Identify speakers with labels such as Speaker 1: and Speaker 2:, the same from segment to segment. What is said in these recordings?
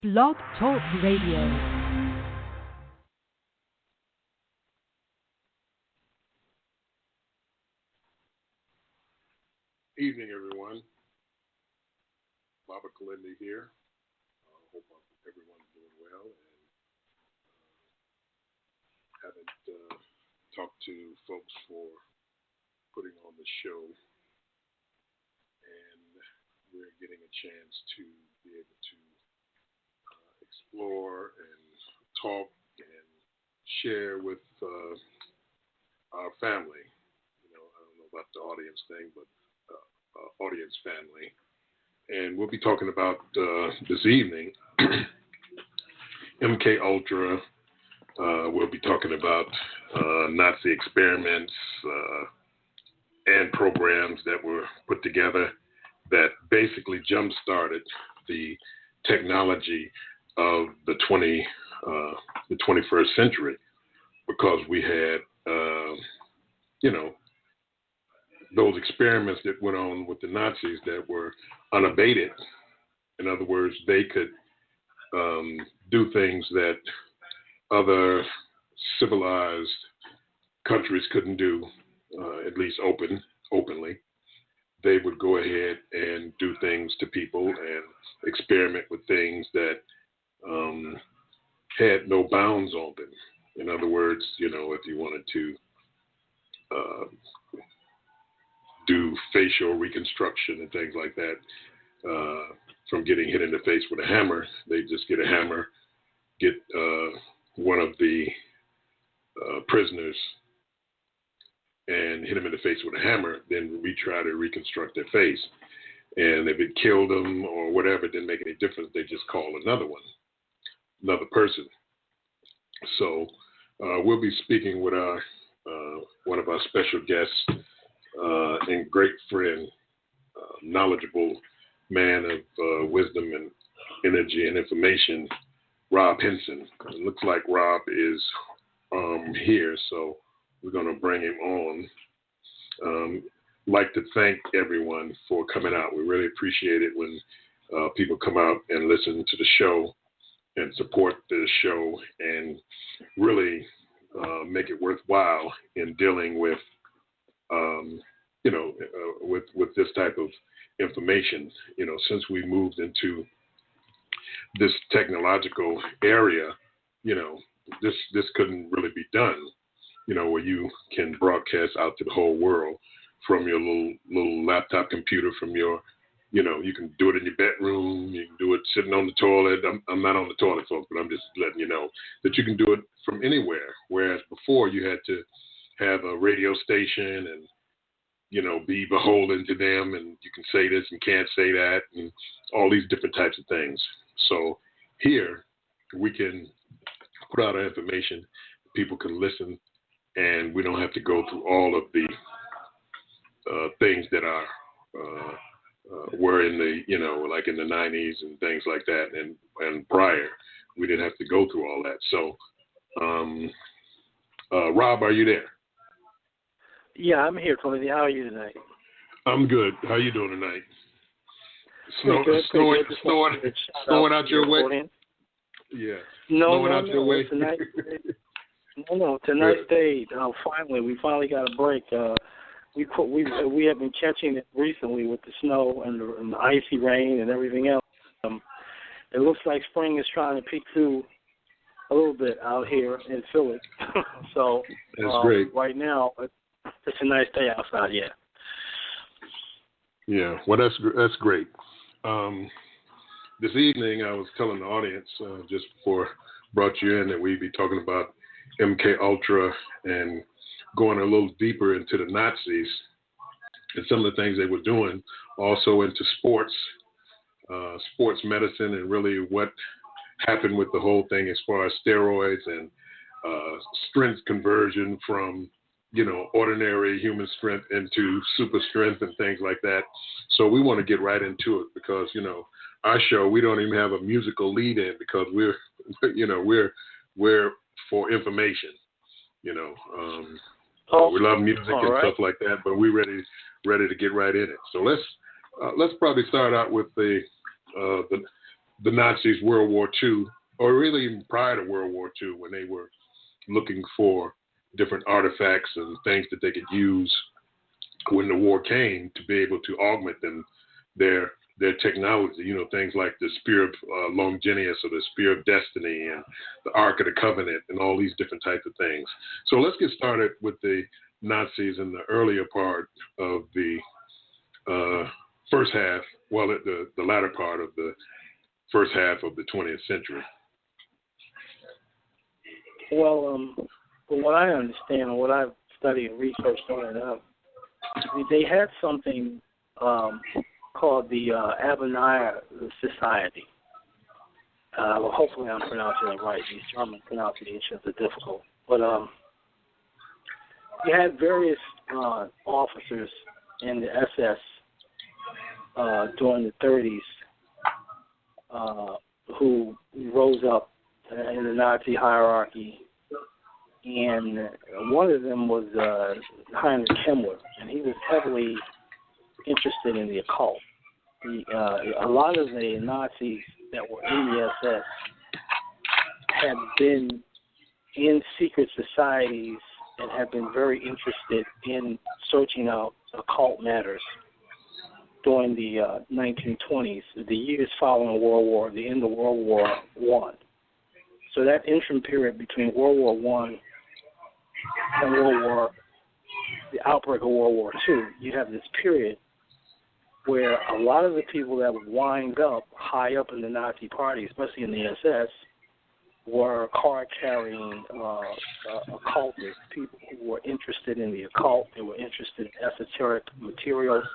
Speaker 1: Blog Talk Radio.
Speaker 2: Evening, everyone. Baba Kilindi here. Hope everyone's doing well and haven't talked to folks for putting on the show, and we're getting a chance to be able to explore and talk and share with our family. You know, I don't know about the audience thing, but audience family. And we'll be talking about this evening MK Ultra. We'll be talking about Nazi experiments and programs that were put together that basically jump-started the technology of the 21st century, because we had, those experiments that went on with the Nazis that were unabated. In other words, they could do things that other civilized countries couldn't do, at least openly. They would go ahead and do things to people and experiment with things that had no bounds on them. In other words, if you wanted to do facial reconstruction and things like that, from getting hit in the face with a hammer, they just get a hammer, get one of the prisoners and hit him in the face with a hammer, then we try to reconstruct their face. And if it killed them or whatever, it didn't make any difference. They just call another person. So we'll be speaking with our one of our special guests and great friend, knowledgeable man of wisdom and energy and information, Rob Henson. It looks like Rob is here, so we're going to bring him on. Like to thank everyone for coming out. We really appreciate it when people come out and listen to the show and support the show and really make it worthwhile in dealing with with this type of information. Since we moved into this technological area, this couldn't really be done, where you can broadcast out to the whole world from your little laptop computer, from your, you can do it in your bedroom, you can do it sitting on the toilet. I'm not on the toilet, folks, but I'm just letting you know that you can do it from anywhere. Whereas before you had to have a radio station and, be beholden to them, and you can say this and can't say that, and all these different types of things. So here we can put out our information, people can listen, and we don't have to go through all of the things that are were in the, like in the 90s and things like that, and prior. We didn't have to go through all that. So, Rob, are you there?
Speaker 3: Yeah, I'm here, Kilindi. How are you tonight?
Speaker 2: I'm good. How are you doing tonight?
Speaker 3: Snowing
Speaker 2: out your way? Yeah.
Speaker 3: No,
Speaker 2: your way?
Speaker 3: Tonight, tonight's day. We finally got a break. We have been catching it recently with the snow and the icy rain and everything else. It looks like spring is trying to peek through a little bit out here in Philly. So
Speaker 2: that's great.
Speaker 3: Right now, it's a nice day outside. Yeah.
Speaker 2: Yeah. Well, that's great. This evening, I was telling the audience just before I brought you in that we'd be talking about MK Ultra and going a little deeper into the Nazis and some of the things they were doing, also into sports medicine, and really what happened with the whole thing as far as steroids and strength conversion from, ordinary human strength into super strength and things like that. So we want to get right into it because, our show, we don't even have a musical lead in because we're for information, we love music and stuff like that, but we're ready to get right in it. So let's probably start out with the the Nazis World War II, or really even prior to World War II, when they were looking for different artifacts and things that they could use when the war came to be able to augment their technology, things like the Spear of Longinus or the Spear of Destiny and the Ark of the Covenant and all these different types of things. So let's get started with the Nazis in the earlier part of the first half, the latter part of the first half of the 20th century.
Speaker 3: Well, from what I understand and what I've studied and researched on it, they had something called the Abonaya Society. Well, hopefully I'm pronouncing it right. These German pronunciations are difficult. But you had various officers in the SS during the 30s who rose up in the Nazi hierarchy. And one of them was Heinrich Himmler, and he was heavily interested in the occult. A lot of the Nazis that were in the SS had been in secret societies and had been very interested in searching out occult matters during the 1920s, the years following the end of World War I. So that interim period between World War I and the outbreak of World War II, you have this period where a lot of the people that would wind up high up in the Nazi party, especially in the SS, were card-carrying occultists, people who were interested in the occult. They were interested in esoteric materials.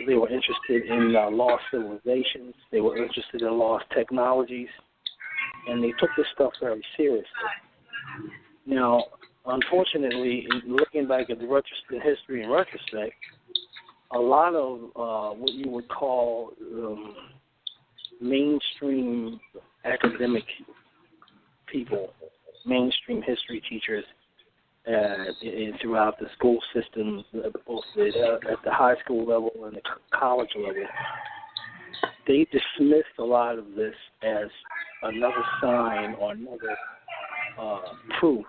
Speaker 3: They were interested in lost civilizations. They were interested in lost technologies. And they took this stuff very seriously. Now, unfortunately, looking back at the history in retrospect, a lot of what you would call mainstream academic people, mainstream history teachers throughout the school system, both at the high school level and the college level, they dismissed a lot of this as another sign or another proof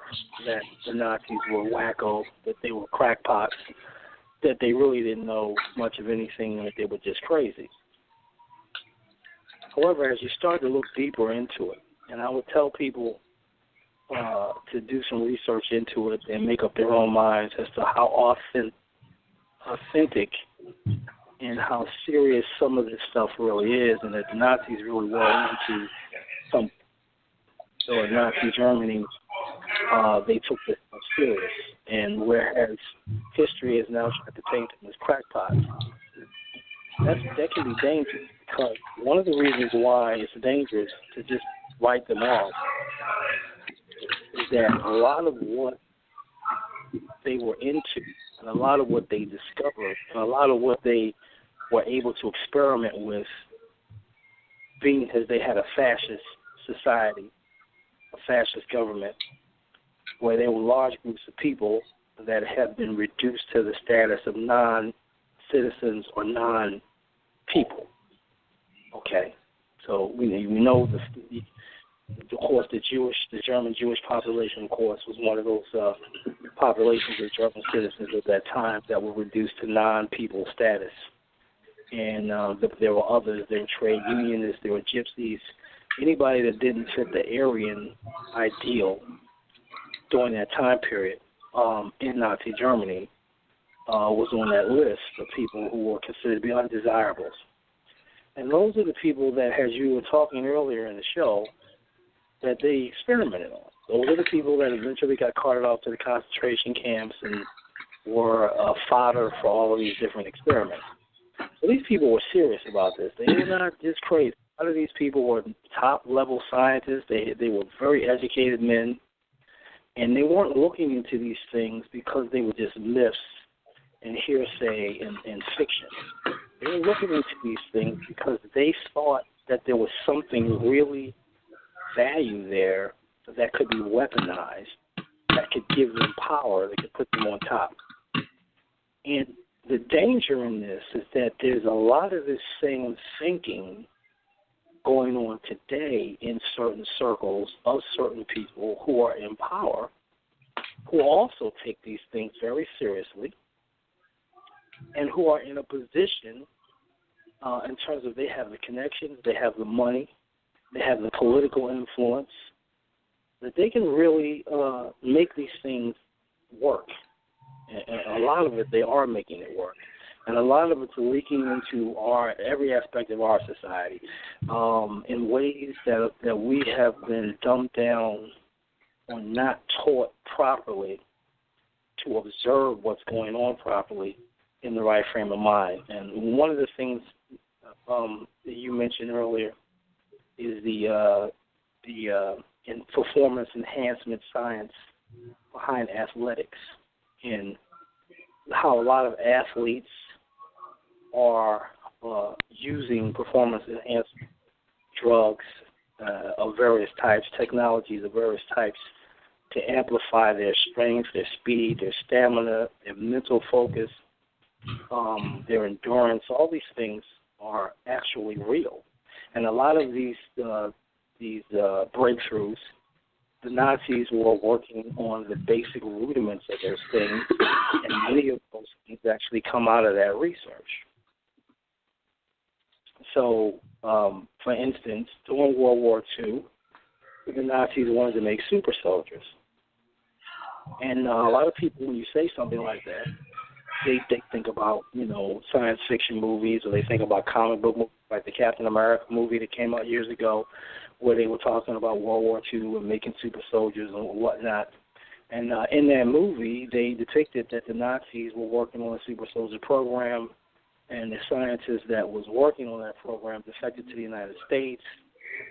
Speaker 3: that the Nazis were wacko, that they were crackpots, that they really didn't know much of anything, and that they were just crazy. However, as you start to look deeper into it, and I would tell people to do some research into it and make up their own minds as to how authentic and how serious some of this stuff really is, and that the Nazis really were into some. So in Nazi Germany, they took this stuff serious, and whereas history is now trying to paint them as crackpots, that can be dangerous, because one of the reasons why it's dangerous to just write them off is that a lot of what they were into, and a lot of what they discovered, and a lot of what they were able to experiment with, being as they had a fascist society, a fascist government, where there were large groups of people that had been reduced to the status of non-citizens or non-people. Okay, so we know of course, the German Jewish population, of course, was one of those populations of German citizens at that time that were reduced to non-people status. And there were others. There were trade unionists. There were gypsies. Anybody that didn't fit the Aryan ideal during that time period in Nazi Germany was on that list of people who were considered to be undesirables. And those are the people that, as you were talking earlier in the show, that they experimented on. Those are the people that eventually got carted off to the concentration camps and were fodder for all of these different experiments. So these people were serious about this. They were not just crazy. A lot of these people were top-level scientists. They were very educated men, and they weren't looking into these things because they were just myths and hearsay and fiction. They were looking into these things because they thought that there was something really value there that could be weaponized, that could give them power, that could put them on top. And the danger in this is that there's a lot of this same thinking going on today in certain circles of certain people who are in power, who also take these things very seriously, and who are in a position in terms of they have the connections, they have the money, they have the political influence, that they can really make these things work. And a lot of it, they are making it work. And a lot of it's leaking into every aspect of our society in ways that we have been dumbed down or not taught properly to observe what's going on properly in the right frame of mind. And one of the things that you mentioned earlier is the in performance enhancement science behind athletics, and how a lot of athletes are using performance enhancement drugs of various types, technologies of various types, to amplify their strength, their speed, their stamina, their mental focus, their endurance. All these things are actually real. And a lot of these breakthroughs, the Nazis were working on the basic rudiments of those things, and many of those things actually come out of that research. So, for instance, during World War II, the Nazis wanted to make super soldiers. And a lot of people, when you say something like that, they think about, science fiction movies, or they think about comic book movies like the Captain America movie that came out years ago, where they were talking about World War II and making super soldiers and whatnot. And in that movie, they depicted that the Nazis were working on a super soldier program, and the scientist that was working on that program defected to the United States,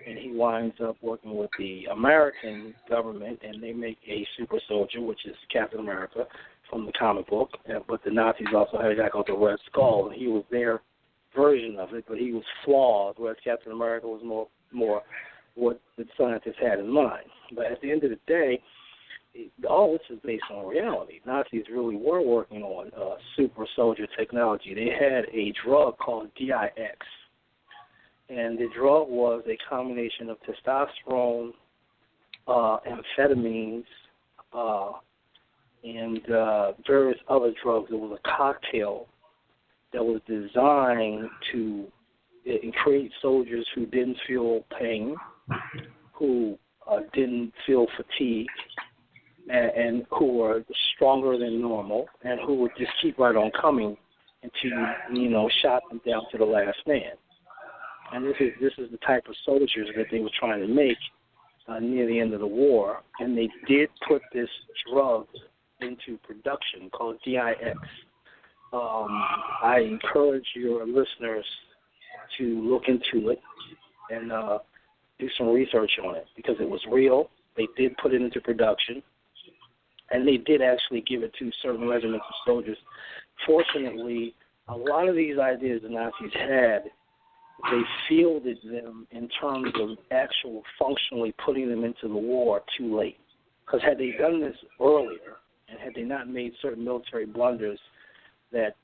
Speaker 3: and he winds up working with the American government, and they make a super soldier, which is Captain America from the comic book. But the Nazis also had a guy called the Red Skull, and he was their version of it, but he was flawed, whereas Captain America was more what the scientists had in mind. But at the end of the day, all this is based on reality. Nazis really were working on super soldier technology. They had a drug called DIX, and the drug was a combination of testosterone, amphetamines, and various other drugs. It was a cocktail that was designed to create soldiers who didn't feel pain, who didn't feel fatigue, and who were stronger than normal, and who would just keep right on coming until shot them down to the last man. And this is the type of soldiers that they were trying to make near the end of the war, and they did put this drug into production called DIX. I encourage your listeners to look into it and do some research on it, because it was real. They did put it into production, and they did actually give it to certain regiments of soldiers. Fortunately, a lot of these ideas the Nazis had, they fielded them in terms of actual functionally putting them into the war too late. Because had they done this earlier, and had they not made certain military blunders that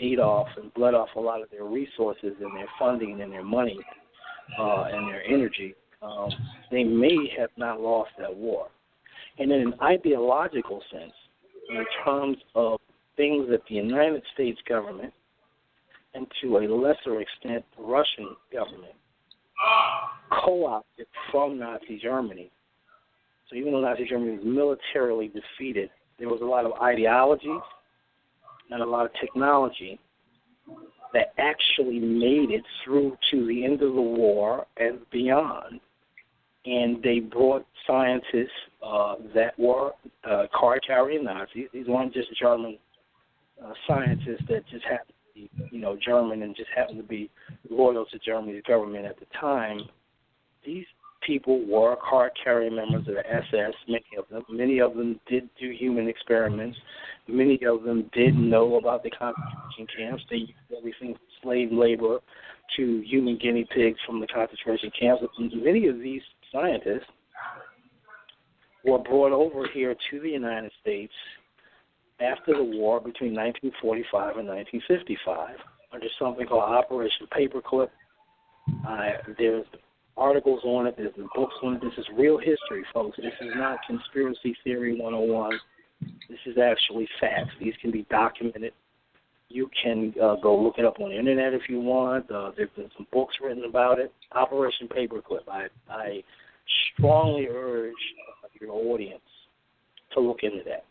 Speaker 3: ate off and bled off a lot of their resources and their funding and their money and their energy, they may have not lost that war. And in an ideological sense, in terms of things that the United States government, and to a lesser extent the Russian government, co-opted from Nazi Germany. So even though Nazi Germany was militarily defeated, there was a lot of ideology and a lot of technology that actually made it through to the end of the war and beyond. And they brought scientists that were card-carrying Nazis. These weren't just German scientists that just happened to be, German and just happened to be loyal to Germany's government at the time. These people were card-carrying members of the SS, many of them. Many of them did do human experiments. Many of them did know about the concentration camps. They used everything from slave labor to human guinea pigs from the concentration camps. Many of these scientists were brought over here to the United States after the war between 1945 and 1955 under something called Operation Paperclip. There's articles on it. There's been books on it. This is real history, folks. This is not conspiracy theory 101. This is actually facts. These can be documented. You can go look it up on the internet if you want. There's been some books written about it. Operation Paperclip. I strongly urge your audience to look into that.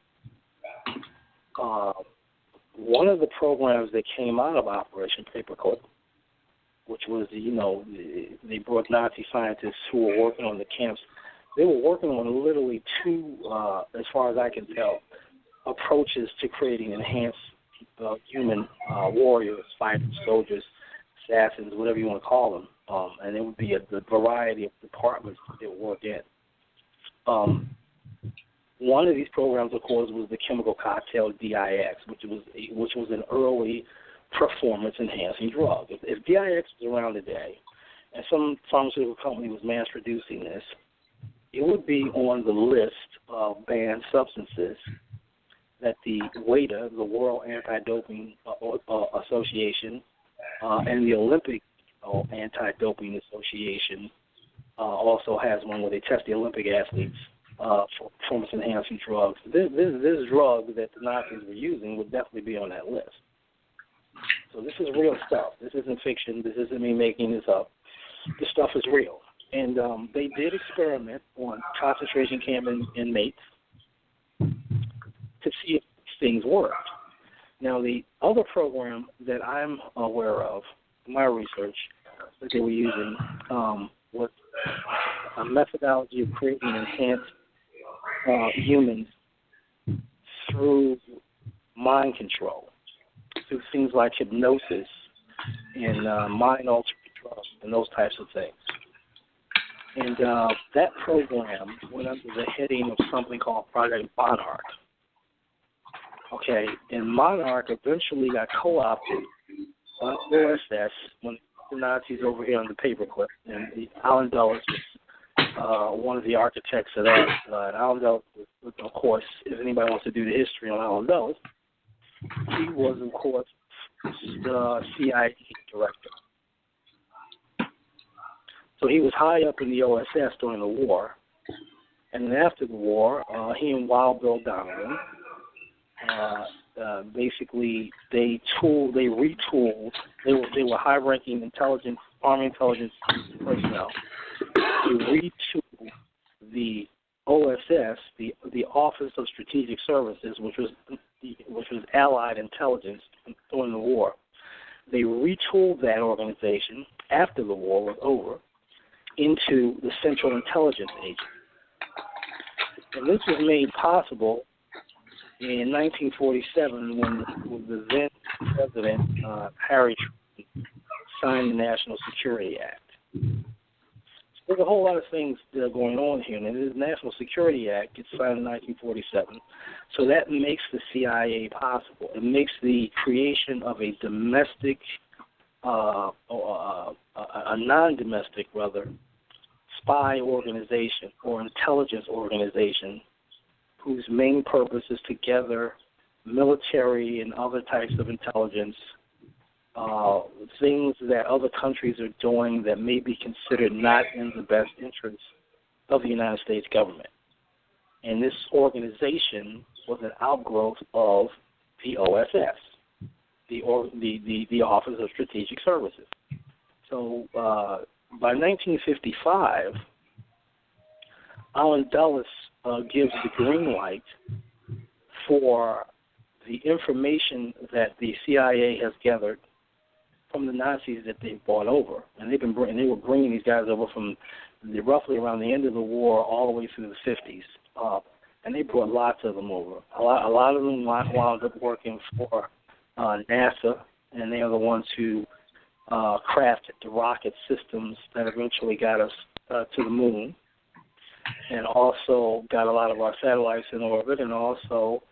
Speaker 3: One of the programs that came out of Operation Paperclip, which was, they brought Nazi scientists who were working on the camps. They were working on literally two, as far as I can tell, approaches to creating enhanced human warriors, fighters, soldiers, assassins, whatever you want to call them. And it would be the variety of departments that they would work in. One of these programs, of course, was the chemical cocktail DIX, which was an early performance-enhancing drug. If DIX was around today, and some pharmaceutical company was mass-producing this, it would be on the list of banned substances that the WADA, the World Anti-Doping Association, and the Olympic Anti-Doping Association also has one where they test the Olympic athletes for performance-enhancing drugs. This drug that the Nazis were using would definitely be on that list. So this is real stuff. This isn't fiction. This isn't me making this up. This stuff is real. And they did experiment on concentration camp inmates to see if things worked. Now, the other program that I'm aware of, my research, that they were using was a methodology of creating enhanced humans through mind control, through things like hypnosis and mind-altering drugs and those types of things. And that program went under the heading of something called Project Monarch. Okay, and Monarch eventually got co-opted by OSS when the Nazis over here on the paperclip, and Alan Dulles was one of the architects of that. And Alan Dulles, of course, if anybody wants to do the history on Alan Dulles, he was, of course, the CIA director. So he was high up in the OSS during the war, and then after the war, he and Wild Bill Donovan, basically they retooled. They were high-ranking intelligence, Army intelligence personnel. They retooled the OSS, the Office of Strategic Services, which was Allied intelligence during the war. They retooled that organization after the war was over into the Central Intelligence Agency. And this was made possible in 1947 when the then President, Harry Truman, signed the National Security Act. So there's a whole lot of things that are going on here. And the National Security Act gets signed in 1947. So that makes the CIA possible. It makes the creation of a domestic, a non-domestic, rather, spy organization or intelligence organization whose main purpose is to gather military and other types of intelligence, things that other countries are doing that may be considered not in the best interest of the United States government. And this organization was an outgrowth of the OSS, the Office of Strategic Services. So by 1955, Alan Dulles gives the green light for the information that the CIA has gathered from the Nazis that they've brought over, and they were bringing these guys over from roughly around the end of the war all the way through the 50s, and they brought lots of them over. A lot of them wound up working for NASA, and they are the ones who crafted the rocket systems that eventually got us to the moon, and also got a lot of our satellites in orbit, and also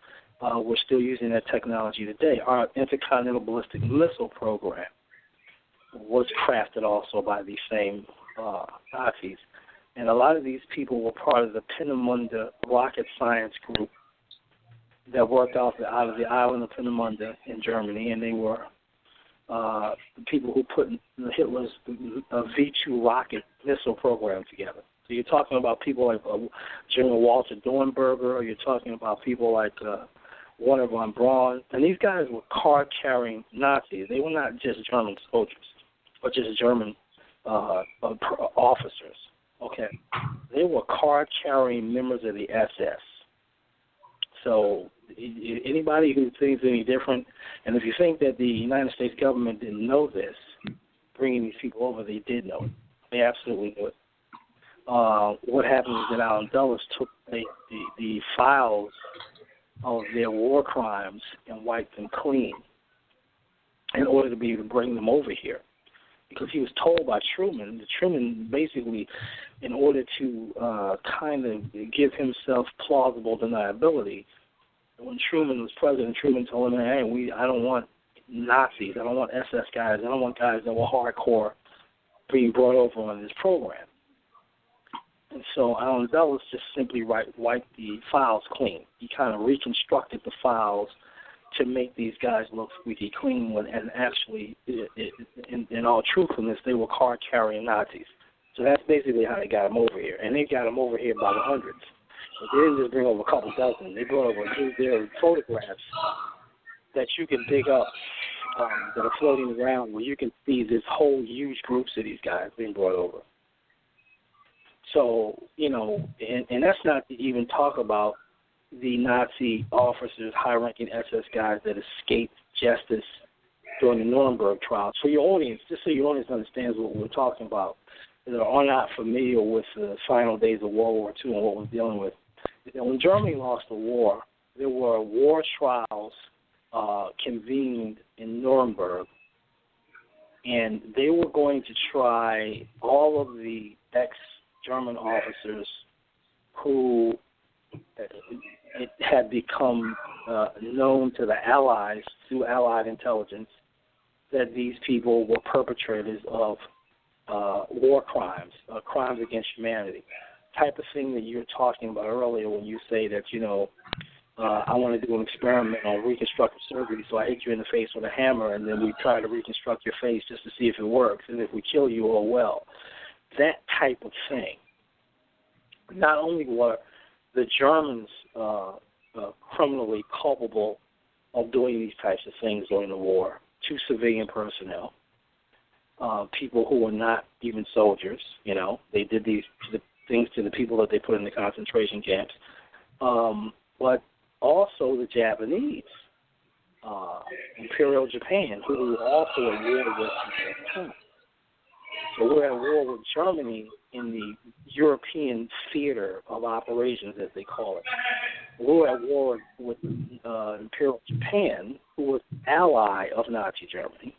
Speaker 3: we're still using that technology today. Our intercontinental ballistic missile program was crafted also by these same Nazis. And a lot of these people were part of the Peenemünde rocket science group that worked out of the island of Peenemünde in Germany, and they were the people who put Hitler's V-2 rocket missile program together. So you're talking about people like General Walter Dornberger, or you're talking about people like Werner von Braun. And these guys were card-carrying Nazis. They were not just German soldiers or just German officers. Okay. They were card-carrying members of the SS. So anybody who thinks any different, and if you think that the United States government didn't know this, bringing these people over, they did know it. They absolutely knew it. What happened is that Allen Dulles took the files of their war crimes and wiped them clean in order to be able to bring them over here. Because he was told by Truman, basically, in order to kind of give himself plausible deniability, when Truman was president, Truman told him, hey, I don't want Nazis, I don't want SS guys, I don't want guys that were hardcore being brought over on this program. And so Allen Dulles just simply wiped the files clean. He kind of reconstructed the files to make these guys look squeaky clean, and actually, in all truthfulness, they were card-carrying Nazis. So that's basically how they got them over here. And they got them over here by the hundreds. But they didn't just bring over a couple dozen. They brought over their photographs that you can dig up that are floating around where you can see this whole huge groups of these guys being brought over. So, and that's not to even talk about the Nazi officers, high-ranking SS guys that escaped justice during the Nuremberg trials. For your audience, just so your audience understands what we're talking about, that are not familiar with the final days of World War II and what we're dealing with. When Germany lost the war, there were war trials convened in Nuremberg, and they were going to try all of the ex-German officers who it had become known to the Allies through Allied intelligence that these people were perpetrators of war crimes, crimes against humanity, type of thing that you were talking about earlier when you say that, I want to do an experiment on reconstructive surgery, so I hit you in the face with a hammer, and then we try to reconstruct your face just to see if it works, and if we kill you, oh well. That type of thing. Not only were the Germans criminally culpable of doing these types of things during the war to civilian personnel, people who were not even soldiers, they did these things to the people that they put in the concentration camps, but also the Japanese, Imperial Japan, who were also at war with at the time. So we're at war with Germany in the European theater of operations, as they call it. We're at war with Imperial Japan, who was ally of Nazi Germany,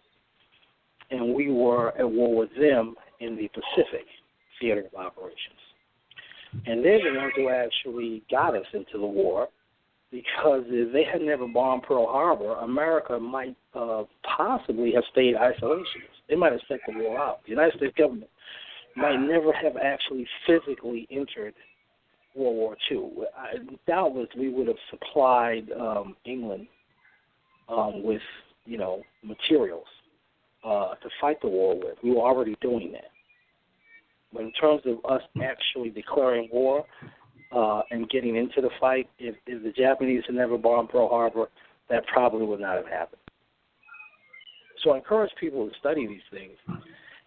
Speaker 3: and we were at war with them in the Pacific theater of operations. And they're the ones who actually got us into the war, because if they had never bombed Pearl Harbor, America might possibly have stayed isolationist. They might have set the war out. The United States government might never have actually physically entered World War II. Doubtless we would have supplied England with, materials to fight the war with. We were already doing that. But in terms of us actually declaring war and getting into the fight, if the Japanese had never bombed Pearl Harbor, that probably would not have happened. So I encourage people to study these things.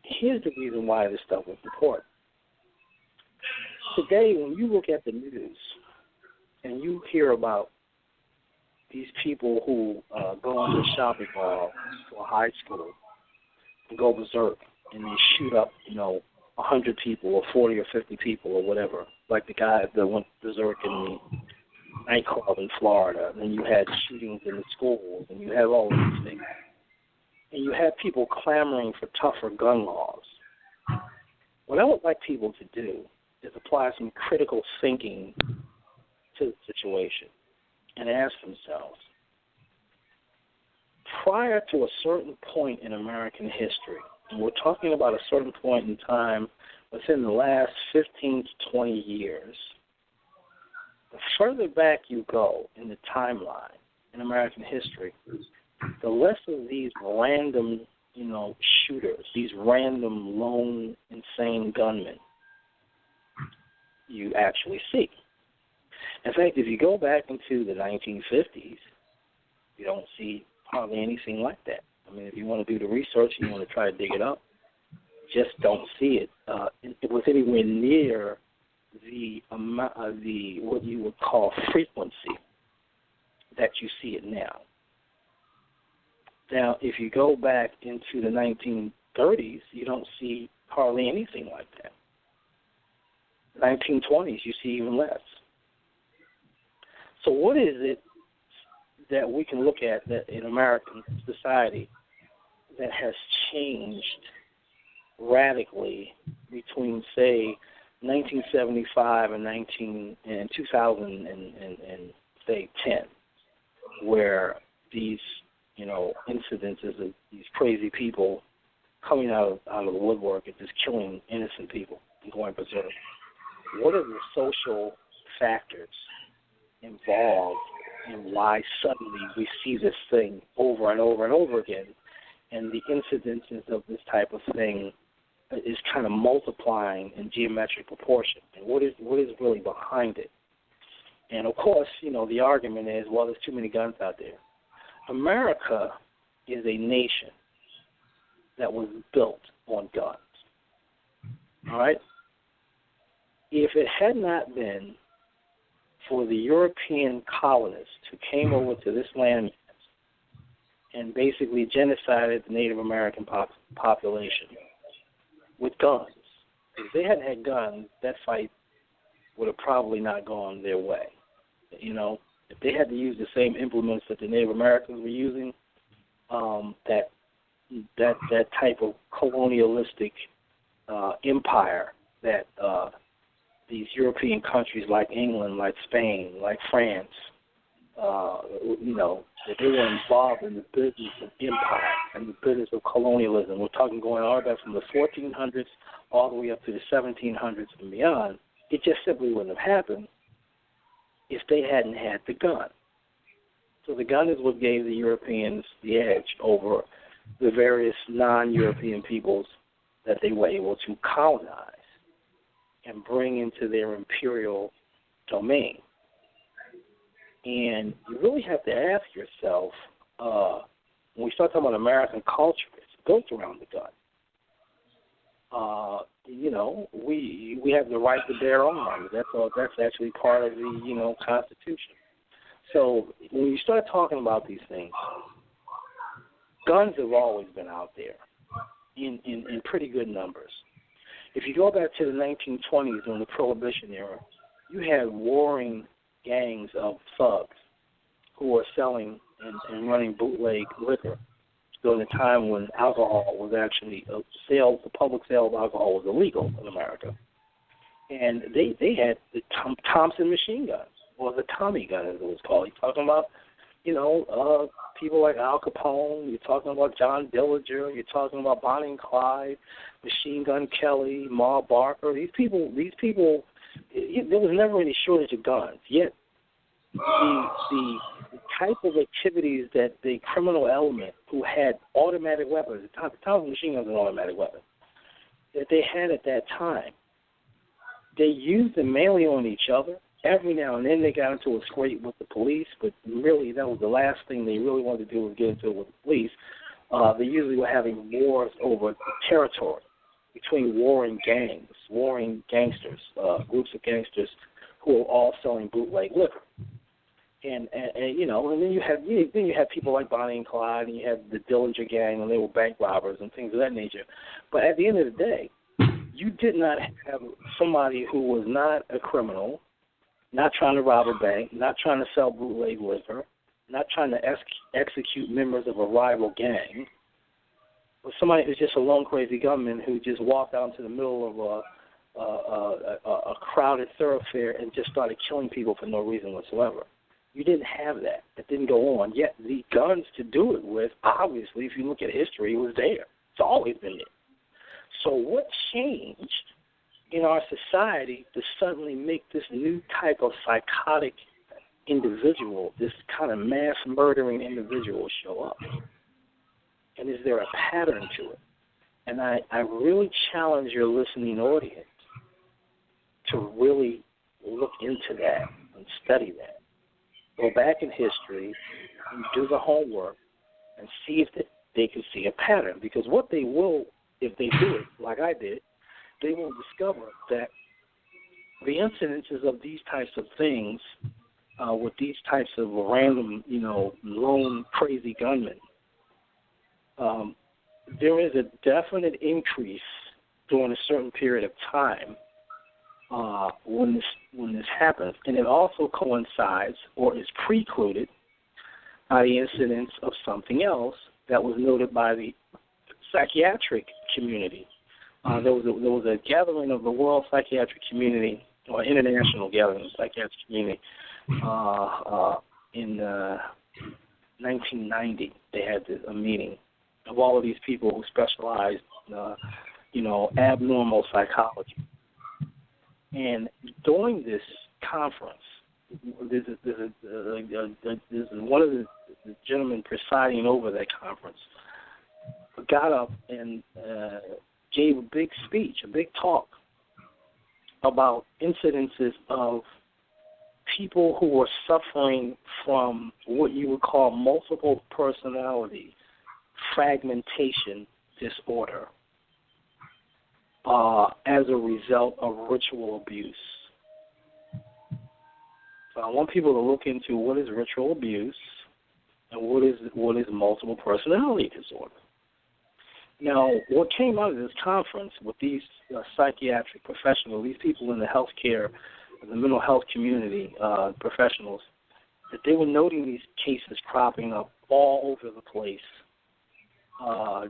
Speaker 3: Here's the reason why this stuff was important. Today, when you look at the news and you hear about these people who go into a shopping mall or a high school and go berserk and they shoot up, 100 people or 40 or 50 people or whatever, like the guy that went berserk in the nightclub in Florida, and you had shootings in the schools, and you had all of these things. And you had people clamoring for tougher gun laws. What I would like people to do is apply some critical thinking to the situation and ask themselves, prior to a certain point in American history, and we're talking about a certain point in time within the last 15 to 20 years, the further back you go in the timeline in American history, the less of these random, shooters, these random lone insane gunmen you actually see. In fact, if you go back into the 1950s, you don't see hardly anything like that. I mean, if you want to do the research and you want to try to dig it up, just don't see it. It was anywhere near the amount of what you would call frequency that you see it now. Now, if you go back into the 1930s, you don't see hardly anything like that. 1920s, you see even less. So what is it that we can look at that in American society that has changed radically between, say, 1975 and 2010, where these incidences of these crazy people coming out of the woodwork and just killing innocent people and going berserk? What are the social factors involved in why suddenly we see this thing over and over and over again, and the incidences of this type of thing is kind of multiplying in geometric proportion? And what is really behind it? And of course, the argument is, well, there's too many guns out there. America is a nation that was built on guns. All right? If it had not been for the European colonists who came over to this land and basically genocided the Native American population with guns, if they hadn't had guns, that fight would have probably not gone their way. If they had to use the same implements that the Native Americans were using, that type of colonialistic empire that these European countries like England, like Spain, like France, that they were involved in the business of empire and the business of colonialism. We're talking going all the way back from the 1400s all the way up to the 1700s and beyond. It just simply wouldn't have happened if they hadn't had the gun. So the gun is what gave the Europeans the edge over the various non-European peoples that they were able to colonize and bring into their imperial domain. And you really have to ask yourself, when we start talking about American culture, it's built around the gun. We have the right to bear arms. That's actually part of the Constitution. So when you start talking about these things, guns have always been out there in pretty good numbers. If you go back to the 1920s during the Prohibition era, you had warring gangs of thugs who were selling and running bootleg liquor during the time when alcohol was actually the public sale of alcohol was illegal in America. And they had the Thompson machine guns, or the Tommy gun as it was called. You're talking about, people like Al Capone. You're talking about John Dillinger. You're talking about Bonnie and Clyde, Machine Gun Kelly, Ma Barker. These people. There was never any shortage of guns. Yet the type of activities that the criminal element who had automatic weapons, the Thompson machine gun was an automatic weapon, that they had at that time, they used them mainly on each other. Every now and then they got into a scrape with the police, but really that was the last thing they really wanted to do was get into it with the police. They usually were having wars over territory between warring gangs, warring gangsters, groups of gangsters who were all selling bootleg liquor. And then you have people like Bonnie and Clyde, and you have the Dillinger gang, and they were bank robbers and things of that nature. But at the end of the day, you did not have somebody who was not a criminal, not trying to rob a bank, not trying to sell bootleg liquor, not trying to execute members of a rival gang, but somebody who's just a lone crazy gunman who just walked out into the middle of a crowded thoroughfare and just started killing people for no reason whatsoever. You didn't have that. That didn't go on. Yet the guns to do it with, obviously, if you look at history, it was there. It's always been there. So what changed in our society to suddenly make this new type of psychotic individual, this kind of mass murdering individual show up? And is there a pattern to it? And I really challenge your listening audience to really look into that and study that. Go back in history and do the homework and see if they can see a pattern. Because what they will, if they do it like I did, they will discover that the incidences of these types of things with these types of random, lone crazy gunmen, there is a definite increase during a certain period of time when this happens, and it also coincides or is precluded by the incidence of something else that was noted by the psychiatric community. There was a gathering of the World Psychiatric Community, or International Gathering of the Psychiatric Community, in 1990. They had a meeting of all of these people who specialized, abnormal psychology. And during this conference, this is one of the gentlemen presiding over that conference got up and gave a big speech, a big talk about incidences of people who were suffering from what you would call multiple personality fragmentation disorder as a result of ritual abuse. So I want people to look into what is ritual abuse and what is multiple personality disorder. Now, what came out of this conference with these psychiatric professionals, these people in the healthcare, the mental health community professionals, that they were noting these cases cropping up all over the place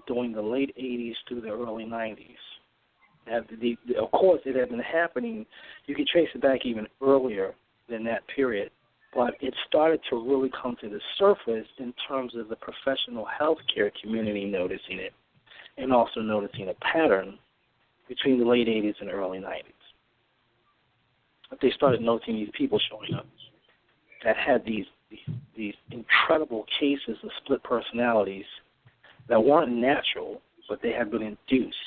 Speaker 3: during the late 80s through the early 90s. Of course, it had been happening. You can trace it back even earlier than that period, but it started to really come to the surface in terms of the professional healthcare community noticing it and also noticing a pattern between the late 80s and early 90s. They started noticing these people showing up that had these incredible cases of split personalities that weren't natural, but they had been induced.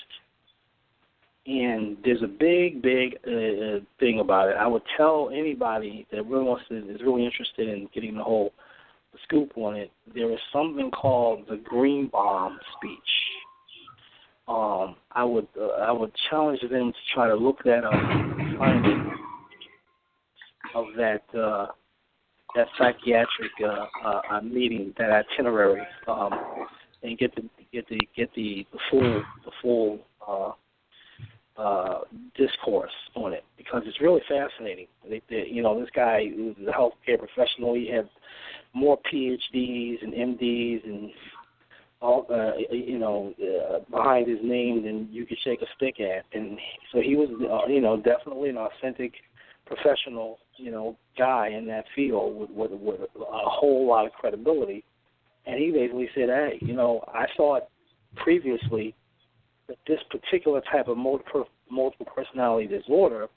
Speaker 3: And there's a big thing about it. I would tell anybody that really is really interested in getting the scoop on it. There is something called the green bomb speech. I would challenge them to try to look that up and find it of that psychiatric meeting, that itinerary, and get the full discourse on it, because it's really fascinating. This guy who's a healthcare professional, he had more PhDs and MDs and all behind his name than you could shake a stick at, and so he was definitely an authentic professional guy in that field with a whole lot of credibility. And he basically said, hey, I thought previously that this particular type of multiple personality disorder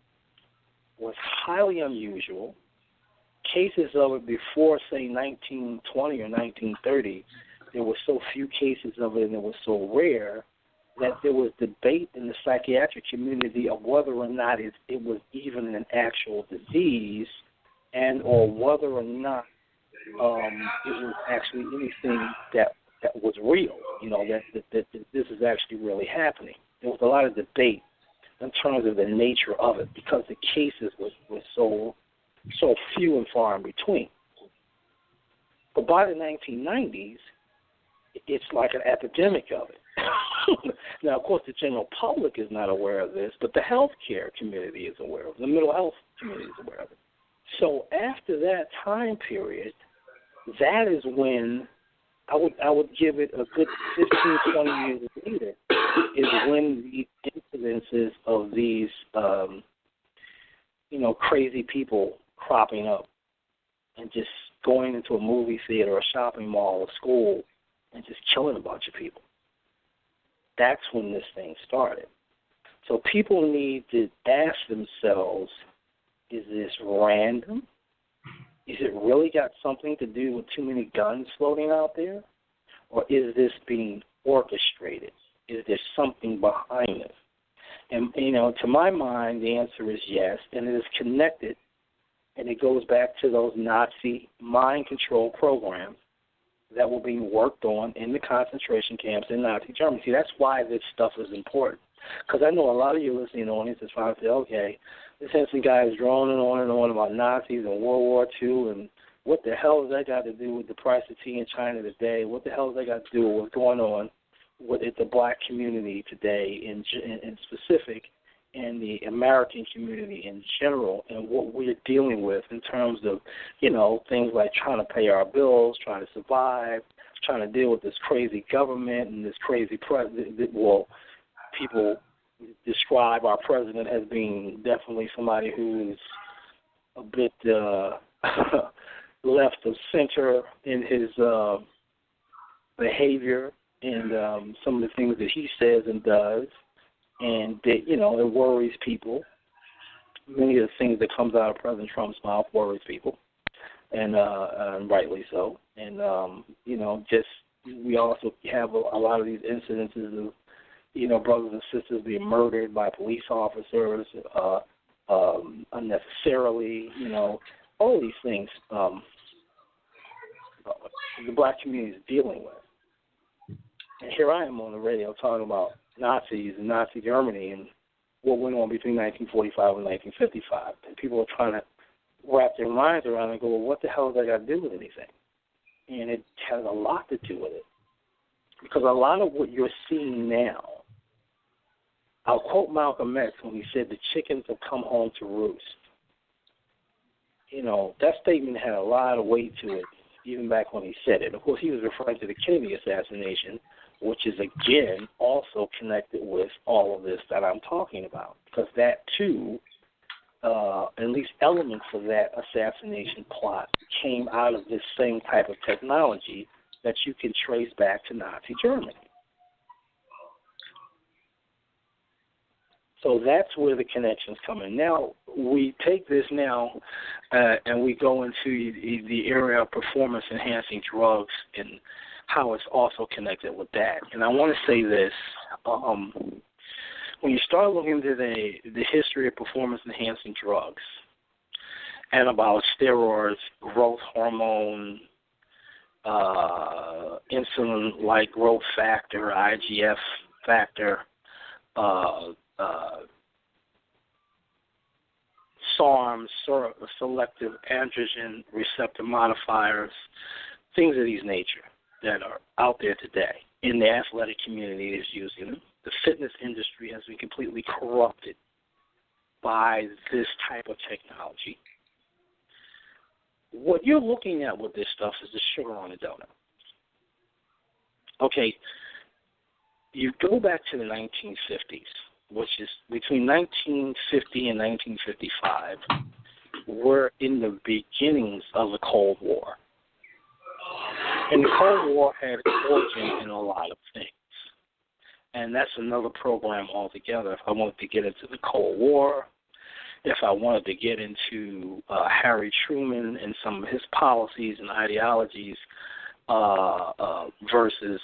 Speaker 3: was highly unusual. Cases of it before, say, 1920 or 1930, there were so few cases of it and it was so rare that there was debate in the psychiatric community of whether or not it was even an actual disease and or whether or not it was actually anything that was real, that this is actually really happening. There was a lot of debate in terms of the nature of it because the cases were so few and far in between. But by the 1990s, it's like an epidemic of it. Now, of course, the general public is not aware of this, but the healthcare community is aware of it. The mental health community is aware of it. So after that time period, that is when I would give it a good 15, 20 years later, is when the incidences of these, crazy people cropping up and just going into a movie theater, a shopping mall, a school, and just killing a bunch of people. That's when this thing started. So people need to ask themselves, is this random Is it really got something to do with too many guns floating out there? Or is this being orchestrated? Is there something behind it? And, to my mind, the answer is yes, and it is connected, and it goes back to those Nazi mind control programs that were being worked on in the concentration camps in Nazi Germany. See, that's why this stuff is important. Because I know a lot of you listening audience is trying to say, okay, this handsome guy is droning on and on about Nazis and World War II, and what the hell has that got to do with the price of tea in China today? What the hell has that got to do with what's going on with the black community today in specific, and the American community in general, and what we're dealing with in terms of, things like trying to pay our bills, trying to survive, trying to deal with this crazy government and this crazy president? Well, people describe our president as being definitely somebody who's a bit left of center in his behavior and some of the things that he says and does, and that, it worries people. Many of the things that comes out of President Trump's mouth worries people, and rightly so. And we also have a lot of these incidences of brothers and sisters being murdered by police officers unnecessarily. All these things the black community is dealing with. And here I am on the radio talking about Nazis and Nazi Germany and what went on between 1945 and 1955. And people are trying to wrap their minds around it and go, well, what the hell has that got to do with anything? And it has a lot to do with it. Because a lot of what you're seeing now, I'll quote Malcolm X when he said the chickens have come home to roost. That statement had a lot of weight to it, even back when he said it. Of course, he was referring to the Kennedy assassination, which is, again, also connected with all of this that I'm talking about. Because that, too, at least elements of that assassination plot came out of this same type of technology that you can trace back to Nazi Germany. So that's where the connections come in. Now, we take this now and we go into the area of performance-enhancing drugs and how it's also connected with that. And I want to say this. When you start looking into the history of performance-enhancing drugs, anabolic steroids, growth hormone, insulin-like growth factor, IGF factor, SARMs, selective androgen receptor modifiers, things of these nature that are out there today. In the athletic community is using them. The fitness industry has been completely corrupted by this type of technology. What you're looking at with this stuff is the sugar on the donut. Okay, you go back to the 1950s, which is between 1950 and 1955, we're in the beginnings of the Cold War. And the Cold War had its origin in a lot of things. And that's another program altogether. If I wanted to get into the Cold War, if I wanted to get into Harry Truman and some of his policies and ideologies versus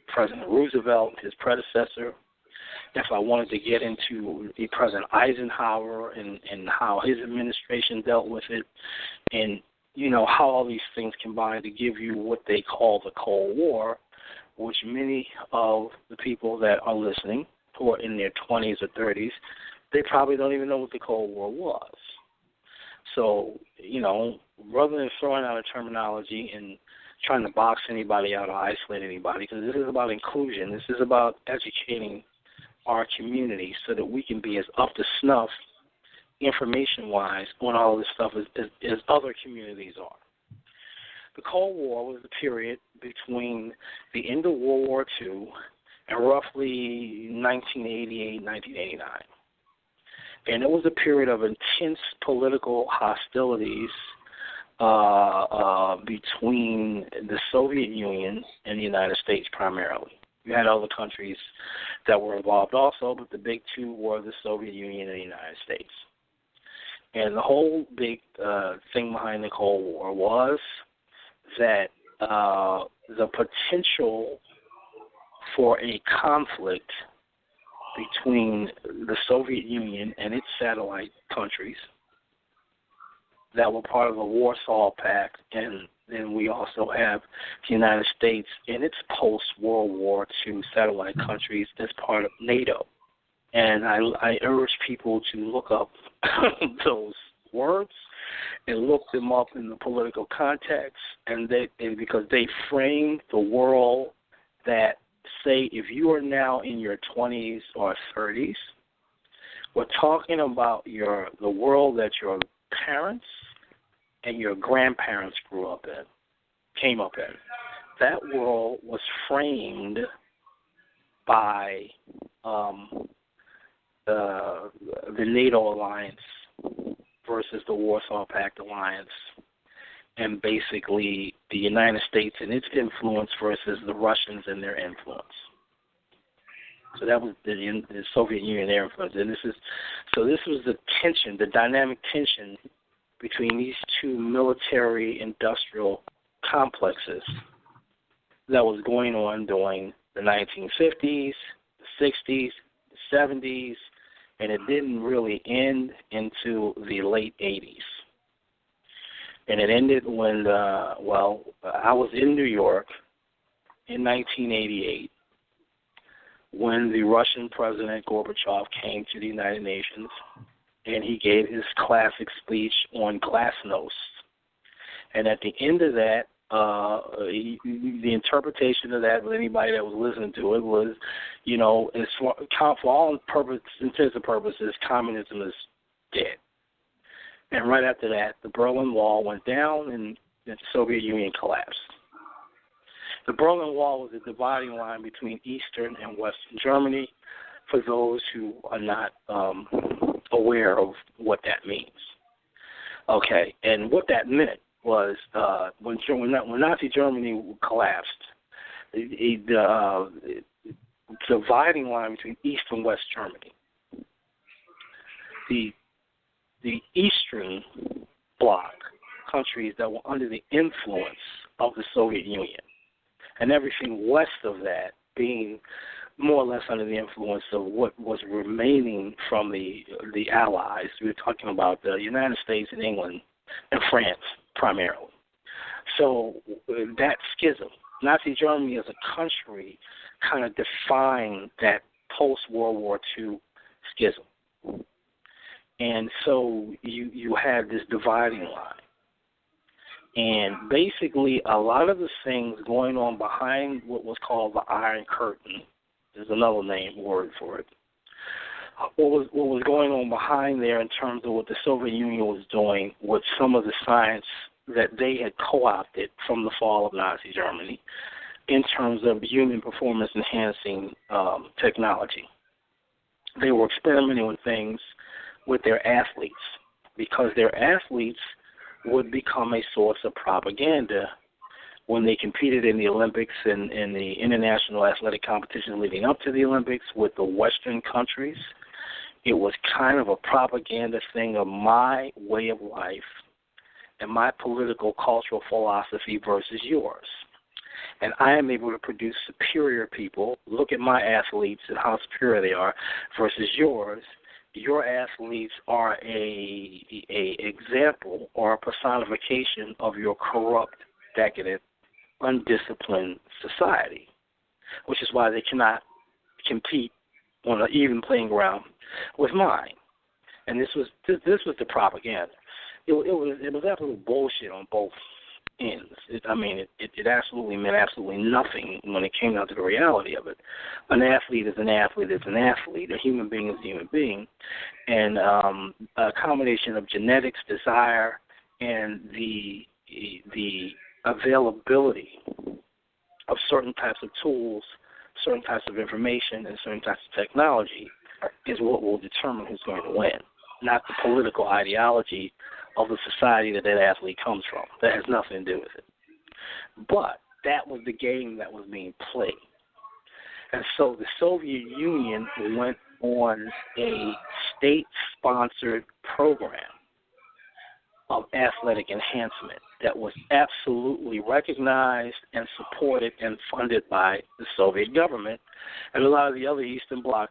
Speaker 3: President Roosevelt, his predecessor, if I wanted to get into President Eisenhower and how his administration dealt with it, and how all these things combine to give you what they call the Cold War, which many of the people that are listening who are in their 20s or 30s, they probably don't even know what the Cold War was. So, rather than throwing out a terminology and trying to box anybody out or isolate anybody, because this is about inclusion, this is about educating our community so that we can be as up to snuff information-wise on all this stuff as other communities are. The Cold War was the period between the end of World War II and roughly 1988, 1989. And it was a period of intense political hostilities between the Soviet Union and the United States primarily. You had other countries that were involved also, but the big two were the Soviet Union and the United States. And the whole big thing behind the Cold War was that the potential for a conflict between the Soviet Union and its satellite countries that were part of the Warsaw Pact, and then we also have the United States in its post-World War II satellite countries as part of NATO. And I urge people to look up those words and look them up in the political context, and because they frame the world that, say, if you are now in your 20s or 30s, we're talking about the world that your parents and your grandparents came up in. That world was framed by the NATO alliance versus the Warsaw Pact alliance, and basically the United States and its influence versus the Russians and their influence. So that was the Soviet Union, their influence. And this was the tension, the dynamic tension between these two military-industrial complexes that was going on during the 1950s, the 60s, the 70s, and it didn't really end into the late 80s. And it ended when, I was in New York in 1988 when the Russian President Gorbachev came to the United Nations, and he gave his classic speech on glasnost. And at the end of that, the interpretation of that with anybody that was listening to it was, for all intents and purposes, communism is dead. And right after that, the Berlin Wall went down and the Soviet Union collapsed. The Berlin Wall was a dividing line between Eastern and Western Germany, for those who are not aware of what that means. Okay, and what that meant was when Nazi Germany collapsed, the dividing line between East and West Germany, the Eastern Bloc countries that were under the influence of the Soviet Union, and everything west of that being more or less under the influence of what was remaining from the Allies. We were talking about the United States and England and France primarily. So that schism, Nazi Germany as a country, kind of defined that post-World War II schism. And so you had this dividing line. And basically a lot of the things going on behind what was called the Iron Curtain, there's another word for it, what was going on behind there in terms of what the Soviet Union was doing with some of the science that they had co-opted from the fall of Nazi Germany in terms of human performance enhancing technology. They were experimenting with things with their athletes because their athletes would become a source of propaganda when they competed in the Olympics and in the international athletic competition leading up to the Olympics with the Western countries. It was kind of a propaganda thing of my way of life and my political cultural philosophy versus yours. And I am able to produce superior people. Look at my athletes and how superior they are versus yours. Your athletes are a example or a personification of your corrupt, decadent, undisciplined society, which is why they cannot compete on an even playing ground with mine. And this was the propaganda. It was absolute bullshit on both ends. It absolutely meant absolutely nothing when it came down to the reality of it. An athlete is an athlete is an athlete. A human being is a human being. And a combination of genetics, desire, and the availability of certain types of tools, certain types of information, and certain types of technology is what will determine who's going to win, not the political ideology of the society that athlete comes from. That has nothing to do with it. But that was the game that was being played. And so the Soviet Union went on a state-sponsored program athletic enhancement that was absolutely recognized and supported and funded by the Soviet government. And a lot of the other Eastern Bloc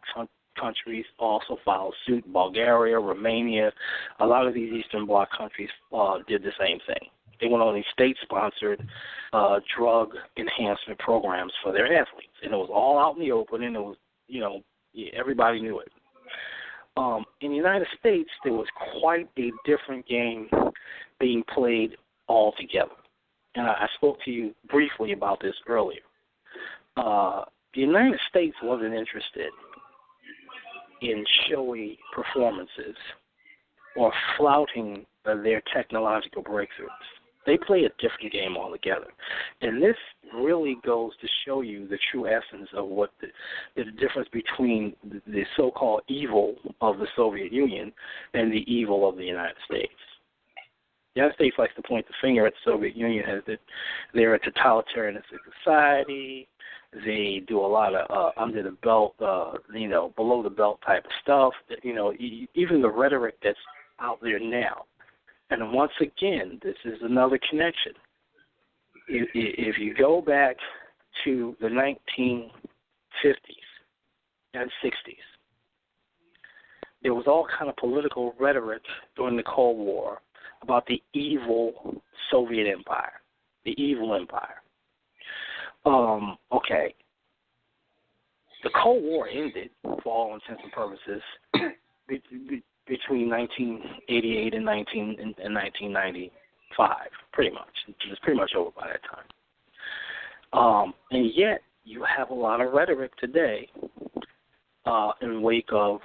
Speaker 3: countries also followed suit. Bulgaria, Romania, a lot of these Eastern Bloc countries did the same thing. They went on these state-sponsored drug enhancement programs for their athletes. And it was all out in the open, and it was, everybody knew it. In the United States, there was quite a different game being played altogether. And I spoke to you briefly about this earlier. The United States wasn't interested in showy performances or flouting their technological breakthroughs. They play a different game altogether. And this really goes to show you the true essence of what the difference between the so-called evil of the Soviet Union and the evil of the United States. The United States likes to point the finger at the Soviet Union as that they're a totalitarianistic society. They do a lot of under the belt, below the belt type of stuff. Even the rhetoric that's out there now. And once again, this is another connection. If you go back to the 1950s and 60s, there was all kind of political rhetoric during the Cold War about the evil Soviet Empire, the evil empire. Okay. The Cold War ended, for all intents and purposes, between 1988 and 1995, pretty much. It was pretty much over by that time. And yet, you have a lot of rhetoric today in wake of,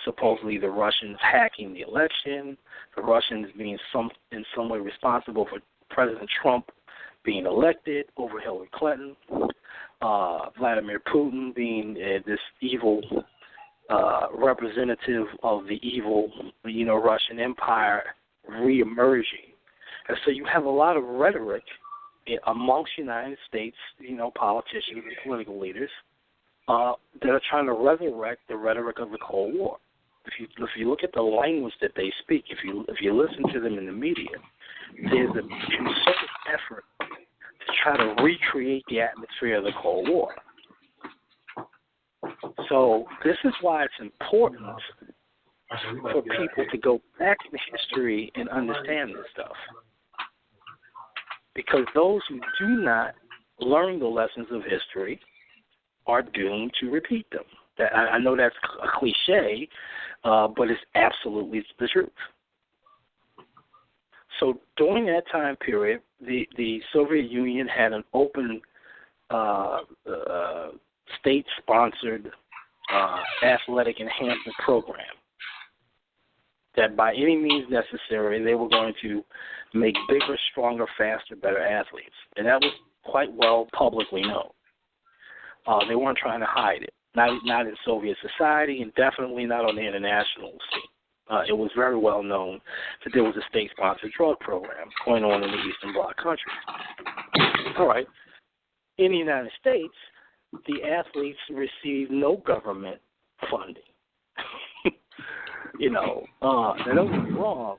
Speaker 3: supposedly the Russians hacking the election, the Russians being in some way responsible for President Trump being elected over Hillary Clinton, Vladimir Putin being this evil representative of the evil, Russian Empire reemerging. And so you have a lot of rhetoric amongst United States, politicians and political leaders that are trying to resurrect the rhetoric of the Cold War. If you look at the language that they speak, if you listen to them in the media, there's a concerted effort to try to recreate the atmosphere of the Cold War. So this is why it's important for people to go back in history and understand this stuff. Because those who do not learn the lessons of history are doomed to repeat them. I know that's a cliche, but it's absolutely the truth. So during that time period, the Soviet Union had an open state-sponsored athletic enhancement program that by any means necessary, they were going to make bigger, stronger, faster, better athletes. And that was quite well publicly known. They weren't trying to hide it, not in Soviet society and definitely not on the international scene. It was very well known that there was a state-sponsored drug program going on in the Eastern Bloc countries. All right. In the United States, the athletes received no government funding. Now don't get me wrong.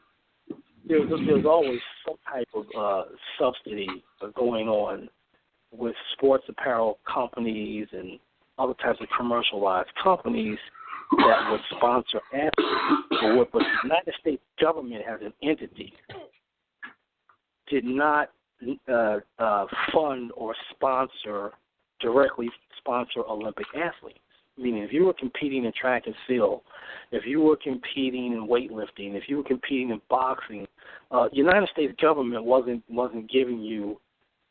Speaker 3: There's always some type of subsidy going on with sports apparel companies and other types of commercialized companies that would sponsor athletes. But the United States government as an entity did not fund or directly sponsor Olympic athletes. Meaning, if you were competing in track and field, if you were competing in weightlifting, if you were competing in boxing, the United States government wasn't giving you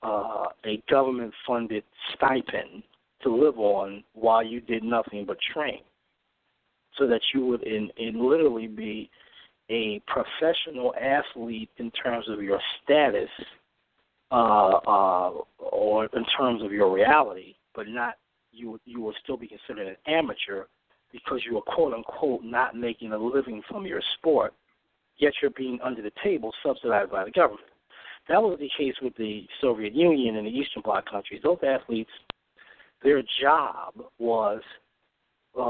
Speaker 3: a government-funded stipend to live on while you did nothing but train, so that you would literally be a professional athlete in terms of your status or in terms of your reality, but not you will still be considered an amateur because you are quote unquote not making a living from your sport, yet you're being under the table subsidized by the government. That was the case with the Soviet Union and the Eastern Bloc countries. Those athletes, their job was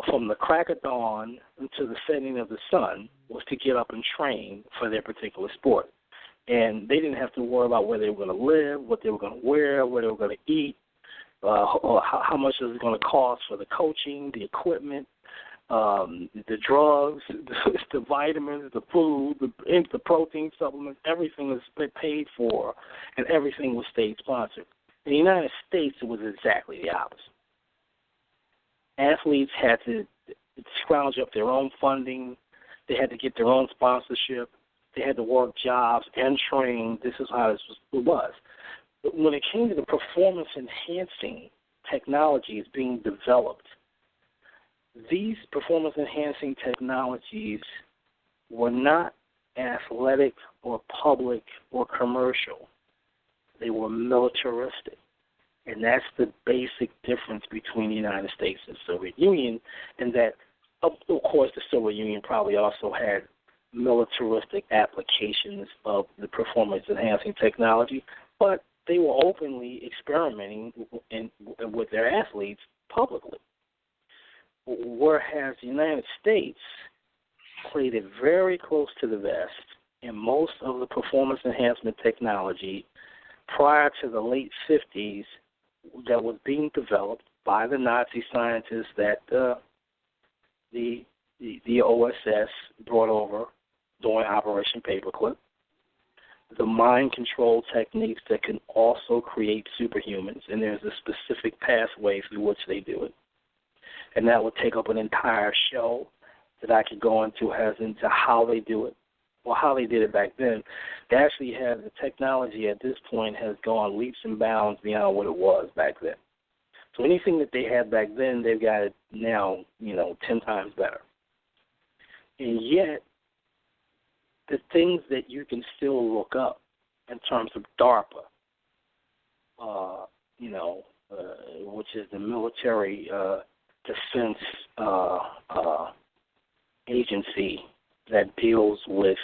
Speaker 3: from the crack of dawn until the setting of the sun was to get up and train for their particular sport. And they didn't have to worry about where they were going to live, what they were going to wear, what they were going to eat, or how much it was going to cost for the coaching, the equipment, the drugs, the vitamins, the food, the protein supplements. Everything was paid for, and everything was state-sponsored. In the United States, it was exactly the opposite. Athletes had to scrounge up their own funding. They had to get their own sponsorship. They had to work jobs and train. This is how it was. But when it came to the performance-enhancing technologies being developed, these performance-enhancing technologies were not athletic or public or commercial. They were militaristic. And that's the basic difference between the United States and the Soviet Union, and that, of course, the Soviet Union probably also had militaristic applications of the performance-enhancing technology, but they were openly experimenting with their athletes publicly. Whereas the United States played it very close to the vest in most of the performance enhancement technology prior to the late 50s that was being developed by the Nazi scientists that the OSS brought over during Operation Paperclip, the mind control techniques that can also create superhumans, and there's a specific pathway through which they do it. And that would take up an entire show that I could go into as into how they do it, or how they did it back then. They actually have the technology at this point has gone leaps and bounds beyond what it was back then. So anything that they had back then, they've got it now, 10 times better. And yet, the things that you can still look up in terms of DARPA, which is the military defense agency that deals with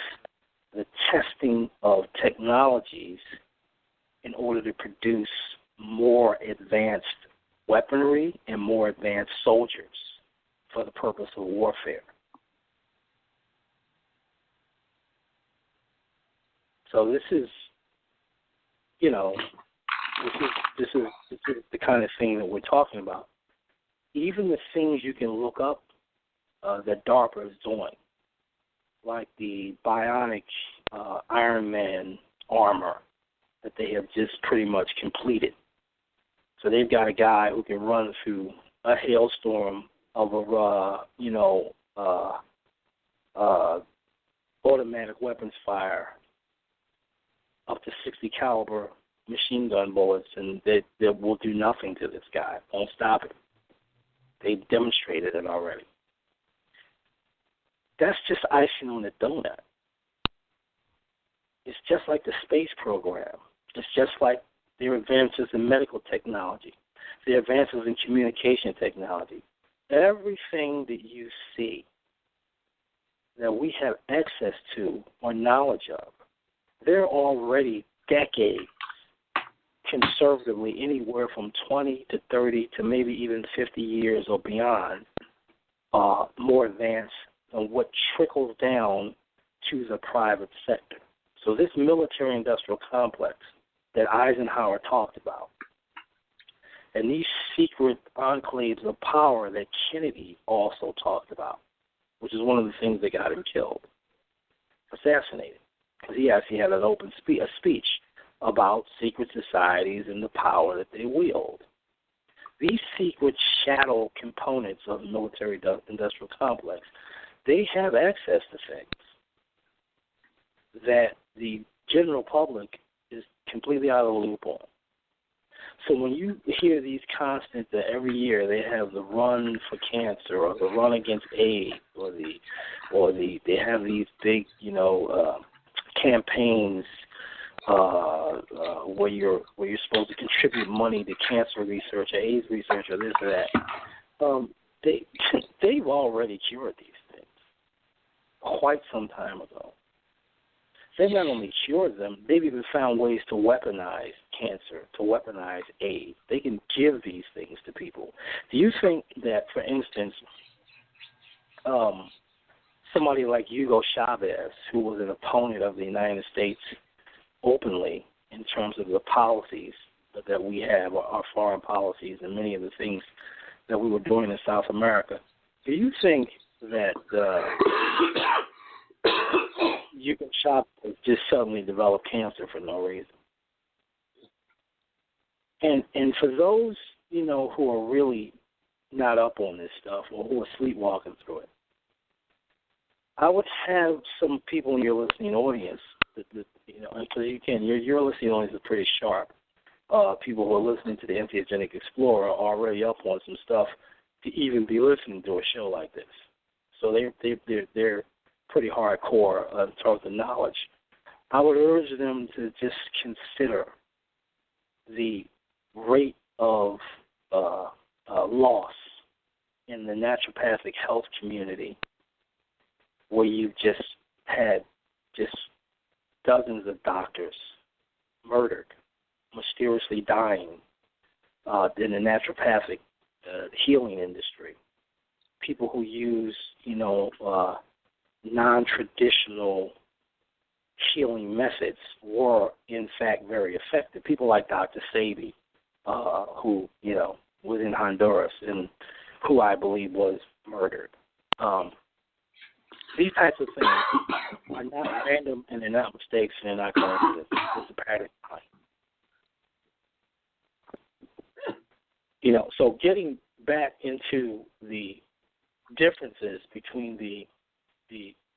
Speaker 3: the testing of technologies in order to produce more advanced weaponry and more advanced soldiers for the purpose of warfare. So this is the kind of thing that we're talking about. Even the things you can look up that DARPA is doing, like the bionic Iron Man armor that they have just pretty much completed. So they've got a guy who can run through a hailstorm of automatic weapons fire up to 60 caliber machine gun bullets, and that will do nothing to this guy. Won't stop it. They demonstrated it already. That's just icing on the donut. It's just like the space program. It's just like their advances in medical technology, their advances in communication technology. Everything that you see that we have access to or knowledge of, they're already decades, conservatively, anywhere from 20 to 30 to maybe even 50 years or beyond, more advanced than what trickles down to the private sector. So this military-industrial complex that Eisenhower talked about, and these secret enclaves of power that Kennedy also talked about, which is one of the things that got him killed, assassinated, because he actually had an open speech about secret societies and the power that they wield. These secret shadow components of the military-industrial complex, they have access to things that the general public is completely out of the loop on. So when you hear these constant that every year they have the run for cancer or the run against AIDS or they have these big campaigns where you're supposed to contribute money to cancer research or AIDS research or this or that, they've already cured these things quite some time ago. They've not only cured them, they've even found ways to weaponize cancer, to weaponize AIDS. They can give these things to people. Do you think that, for instance, somebody like Hugo Chavez, who was an opponent of the United States openly in terms of the policies that we have, our foreign policies, and many of the things that we were doing in South America. Do you think that you can shop just suddenly develop cancer for no reason? And for those, who are really not up on this stuff or who are sleepwalking through it, I would have some people in your listening audience, because your listening audience is pretty sharp. People who are listening to the Entheogenic Explorer are already up on some stuff to even be listening to a show like this. So they're pretty hardcore in terms of knowledge. I would urge them to just consider the rate of loss in the naturopathic health community, where you've just had dozens of doctors murdered, mysteriously dying in the naturopathic healing industry. People who use, non-traditional healing methods were, in fact, very effective. People like Dr. Sabi, who, was in Honduras and who I believe was murdered. These types of things are not random, and they're not mistakes, and they're not coincidences. It's a pattern. So getting back into the differences between the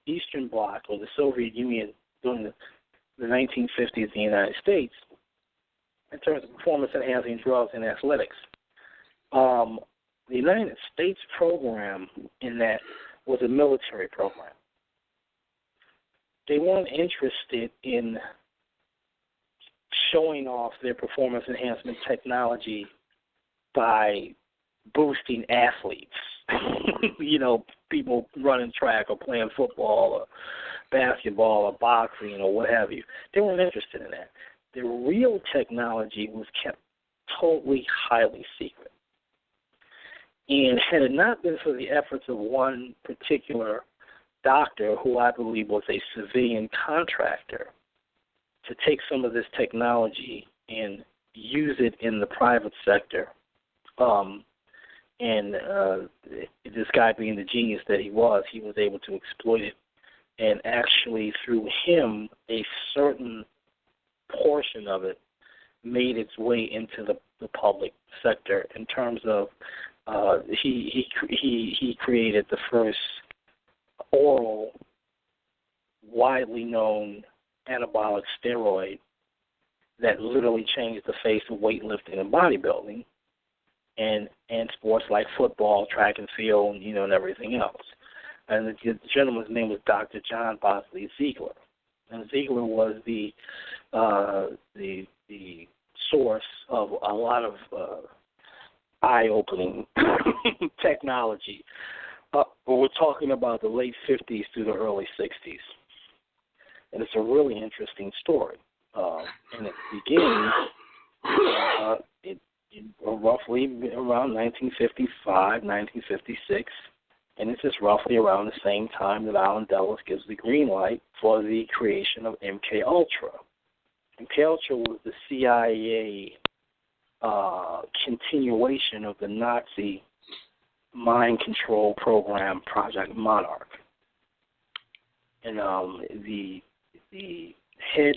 Speaker 3: Eastern Bloc or the Soviet Union during the 1950s in the United States in terms of performance-enhancing drugs and athletics. The United States program in that was a military program. They weren't interested in showing off their performance enhancement technology by boosting athletes. People running track or playing football or basketball or boxing or what have you. They weren't interested in that. The real technology was kept totally highly secret. And had it not been for the efforts of one particular doctor, who I believe was a civilian contractor, to take some of this technology and use it in the private sector, this guy being the genius that he was able to exploit it. And actually, through him, a certain portion of it made its way into the public sector in terms of he created the first oral, widely known anabolic steroid that literally changed the face of weightlifting and bodybuilding and sports like football, track and field, and everything else. And the gentleman's name was Dr. John Bosley Ziegler. And Ziegler was the source of a lot of eye-opening technology. But we're talking about the late 50s through the early 60s. And it's a really interesting story. And it begins roughly around 1955, 1956. And it's just roughly around the same time that Alan Dulles gives the green light for the creation of MK-Ultra. MK-Ultra was the CIA continuation of the Nazi mind control program, Project Monarch. And the head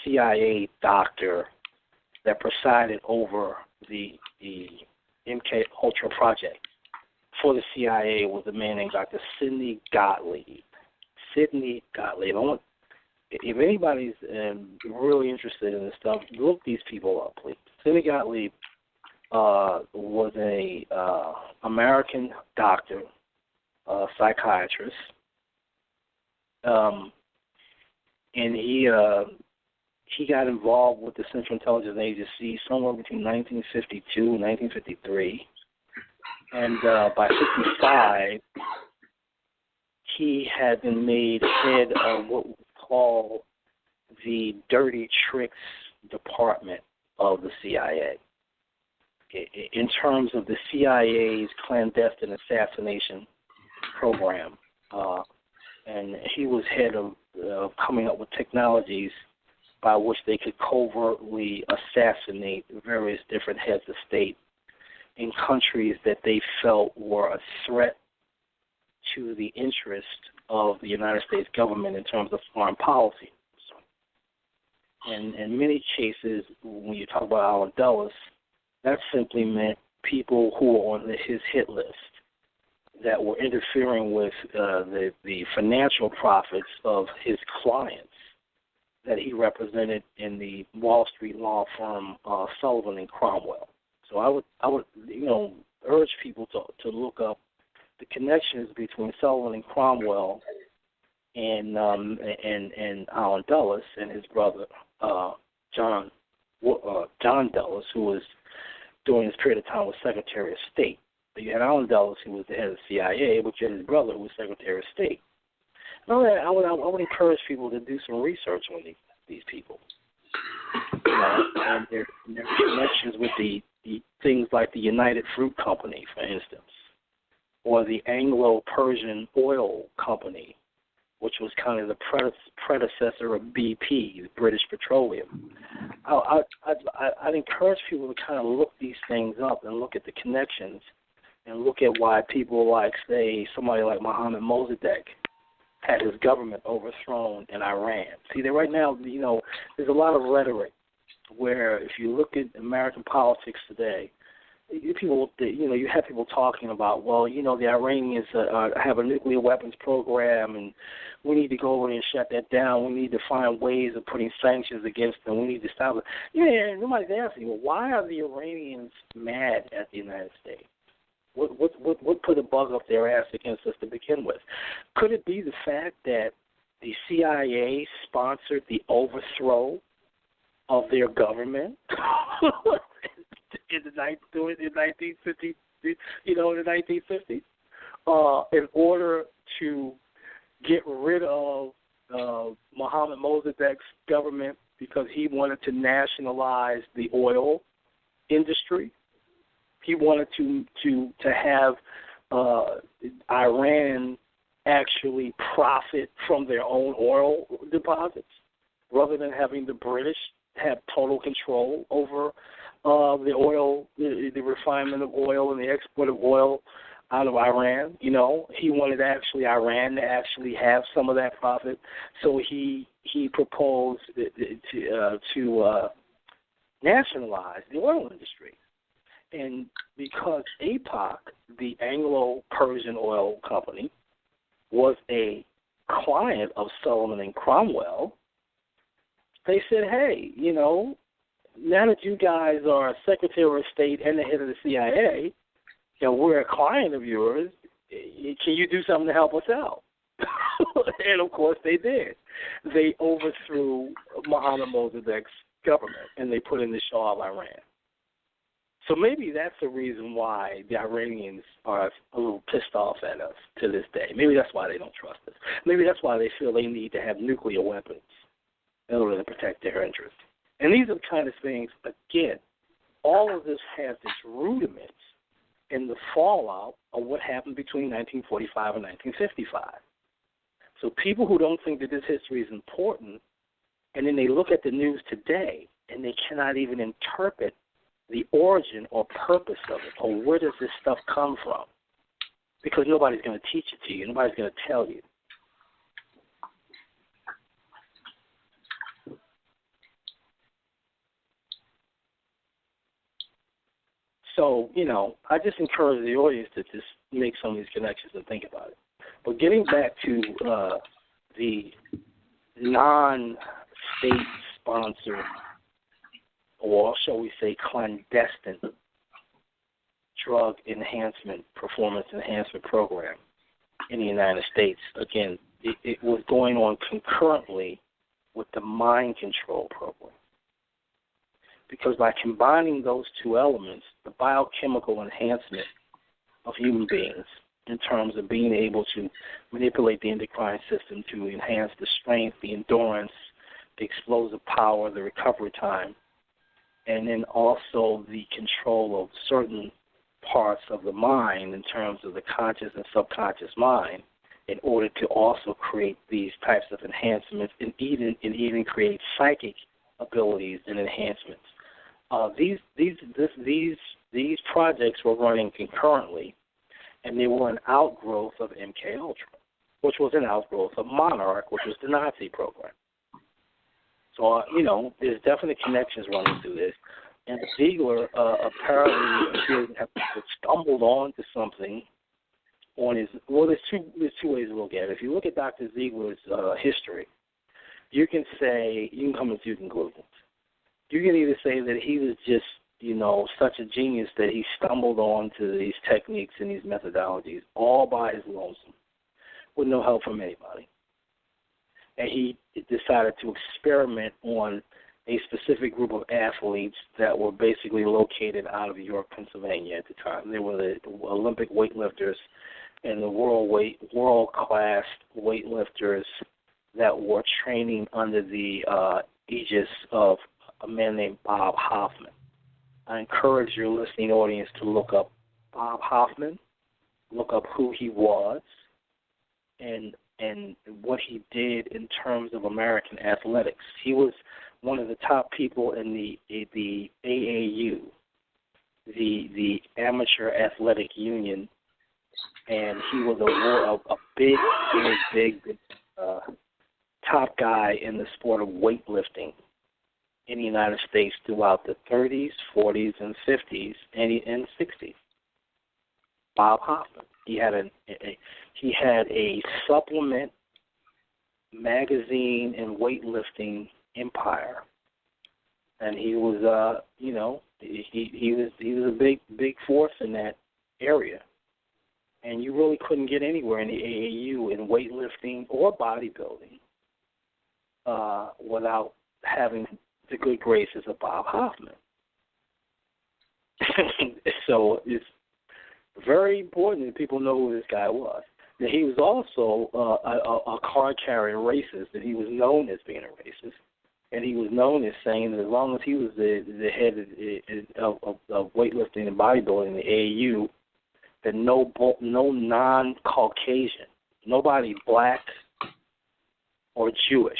Speaker 3: CIA doctor that presided over the MK-Ultra project for the CIA was a man named Dr. Sidney Gottlieb. Sidney Gottlieb. If anybody's really interested in this stuff, look these people up, please. Sidney Gottlieb was a American doctor, psychiatrist, and he got involved with the Central Intelligence Agency somewhere between 1952 and 1953. And by 55, he had been made head of what we call the Dirty Tricks Department of the CIA. In terms of the CIA's clandestine assassination program. And he was head of coming up with technologies by which they could covertly assassinate various different heads of state in countries that they felt were a threat to the interest of the United States government in terms of foreign policy. And in many cases, when you talk about Allen Dulles, that simply meant people who were on his hit list that were interfering with the financial profits of his clients that he represented in the Wall Street law firm Sullivan and Cromwell. So I would urge people to look up the connections between Sullivan and Cromwell and Allen Dulles and his brother John Dulles, who was during this period of time was Secretary of State. So you had Allen Dulles, who was the head of the CIA, but you had his brother, who was Secretary of State. I would encourage people to do some research on these people, and their connections with the things like the United Fruit Company, for instance, or the Anglo-Persian Oil Company, which was kind of the predecessor of BP, British Petroleum. I'd encourage people to kind of look these things up and look at the connections and look at why people like, say, somebody like Mohammed Mossadegh had his government overthrown in Iran. See, right now, there's a lot of rhetoric where if you look at American politics today, you have people talking about, the Iranians have a nuclear weapons program, and we need to go over and shut that down. We need to find ways of putting sanctions against them. We need to stop it. Yeah, nobody's asking, why are the Iranians mad at the United States? What put a bug up their ass against us to begin with? Could it be the fact that the CIA sponsored the overthrow of their government in the 1950s? In the 1950s, in order to get rid of Mohammed Mossadegh's government because he wanted to nationalize the oil industry. He wanted to have Iran actually profit from their own oil deposits rather than having the British have total control over the oil, the refinement of oil and the export of oil out of Iran. He wanted Iran to actually have some of that profit, so he proposed to nationalize the oil industry. And because APOC, the Anglo-Persian Oil Company, was a client of Sullivan and Cromwell, they said, hey, now that you guys are Secretary of State and the head of the CIA, we're a client of yours, can you do something to help us out? And, of course, they did. They overthrew Mohammed Mossadegh's government, and they put in the Shah of Iran. So maybe that's the reason why the Iranians are a little pissed off at us to this day. Maybe that's why they don't trust us. Maybe that's why they feel they need to have nuclear weapons in order to protect their interests. And these are the kind of things, again, all of this has its rudiments in the fallout of what happened between 1945 and 1955. So people who don't think that this history is important, and then they look at the news today, and they cannot even interpret the origin or purpose of it, or where does this stuff come from? Because nobody's going to teach it to you. Nobody's going to tell you. So, I just encourage the audience to just make some of these connections and think about it. But getting back to the non-state sponsored, or shall we say clandestine, drug enhancement, performance enhancement program in the United States, again, it was going on concurrently with the mind control program. Because by combining those two elements, the biochemical enhancement of human beings in terms of being able to manipulate the endocrine system to enhance the strength, the endurance, the explosive power, the recovery time, and then also the control of certain parts of the mind in terms of the conscious and subconscious mind in order to also create these types of enhancements and even create psychic abilities and enhancements. These projects were running concurrently, and they were an outgrowth of MK Ultra, which was an outgrowth of Monarch, which was the Nazi program. So, there's definite connections running through this. And Ziegler apparently appears to have stumbled onto something on his. Well, there's two ways to look at it. If you look at Dr. Ziegler's history, you can come to two conclusions. You can either say that he was just, such a genius that he stumbled onto these techniques and these methodologies all by his lonesome, with no help from anybody. And he decided to experiment on a specific group of athletes that were basically located out of York, Pennsylvania at the time. They were the Olympic weightlifters and the world-class weightlifters that were training under the aegis of a man named Bob Hoffman. I encourage your listening audience to look up Bob Hoffman, look up who he was, and what he did in terms of American athletics. He was one of the top people in the AAU, the Amateur Athletic Union, and he was a big top guy in the sport of weightlifting in the United States throughout the 30s, 40s, and 50s, and 60s. Bob Hoffman. He had a supplement magazine and weightlifting empire, and he was he was a big force in that area, and you really couldn't get anywhere in the AAU in weightlifting or bodybuilding without having the good graces of Bob Hoffman. So it's very important that people know who this guy was. Now, he was also a card-carrying racist, and he was known as being a racist. And he was known as saying that as long as he was the head of weightlifting and bodybuilding in the AAU, that no non-Caucasian, nobody black or Jewish,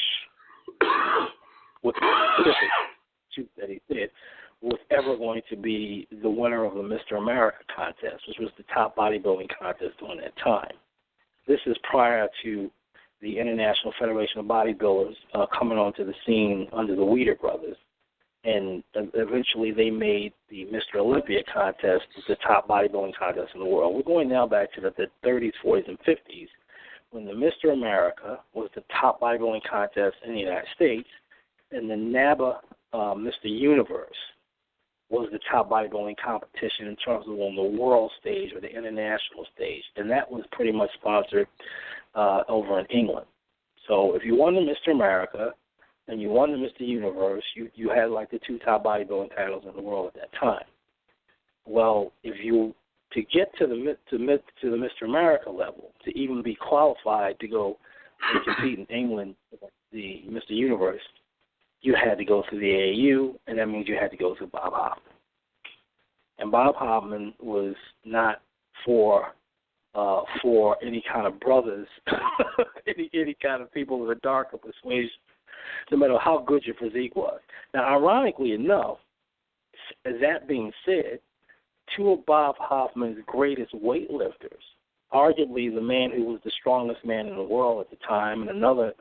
Speaker 3: with specific that he did, was ever going to be the winner of the Mr. America contest, which was the top bodybuilding contest during that time. This is prior to the International Federation of Bodybuilders coming onto the scene under the Weider brothers, and eventually they made the Mr. Olympia contest the top bodybuilding contest in the world. We're going now back to the 30s, 40s, and 50s, when the Mr. America was the top bodybuilding contest in the United States, and the NABA Mr. Universe was the top bodybuilding competition in terms of on the world stage or the international stage, and that was pretty much sponsored over in England. So if you won the Mr. America and you won the Mr. Universe, you had like the two top bodybuilding titles in the world at that time. Well, to get to the Mr. America level, to even be qualified to go and compete in England, the Mr. Universe, you had to go through the AAU, and that means you had to go through Bob Hoffman. And Bob Hoffman was not for any kind of brothers, any kind of people with a darker persuasion, no matter how good your physique was. Now, ironically enough, that being said, two of Bob Hoffman's greatest weightlifters, arguably the man who was the strongest man in the world at the time, and another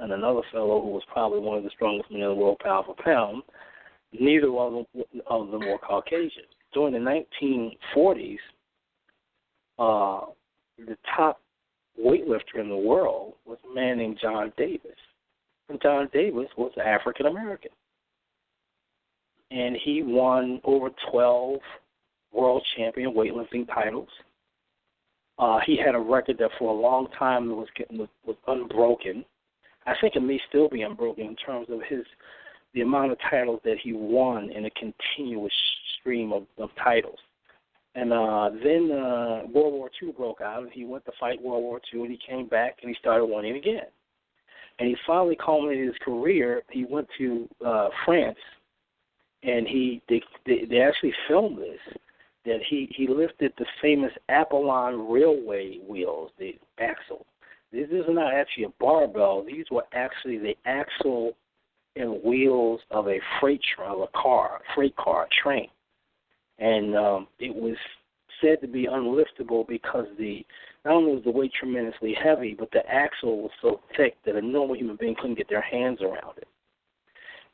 Speaker 3: fellow who was probably one of the strongest men in the world, pound for pound, neither of them were Caucasian. During the 1940s, the top weightlifter in the world was a man named John Davis. And John Davis was African American. And he won over 12 world champion weightlifting titles. He had a record that for a long time was unbroken. I think it may still be unbroken in terms of the amount of titles that he won in a continuous stream of titles. And then World War II broke out, and he went to fight World War II, and he came back, and he started winning again. And he finally culminated his career. He went to France, and they actually filmed this, that he lifted the famous Apollon railway wheels, the axle, This is not actually a barbell. These were actually the axle and wheels of a freight car train. And it was said to be unliftable because not only was the weight tremendously heavy, but the axle was so thick that a normal human being couldn't get their hands around it.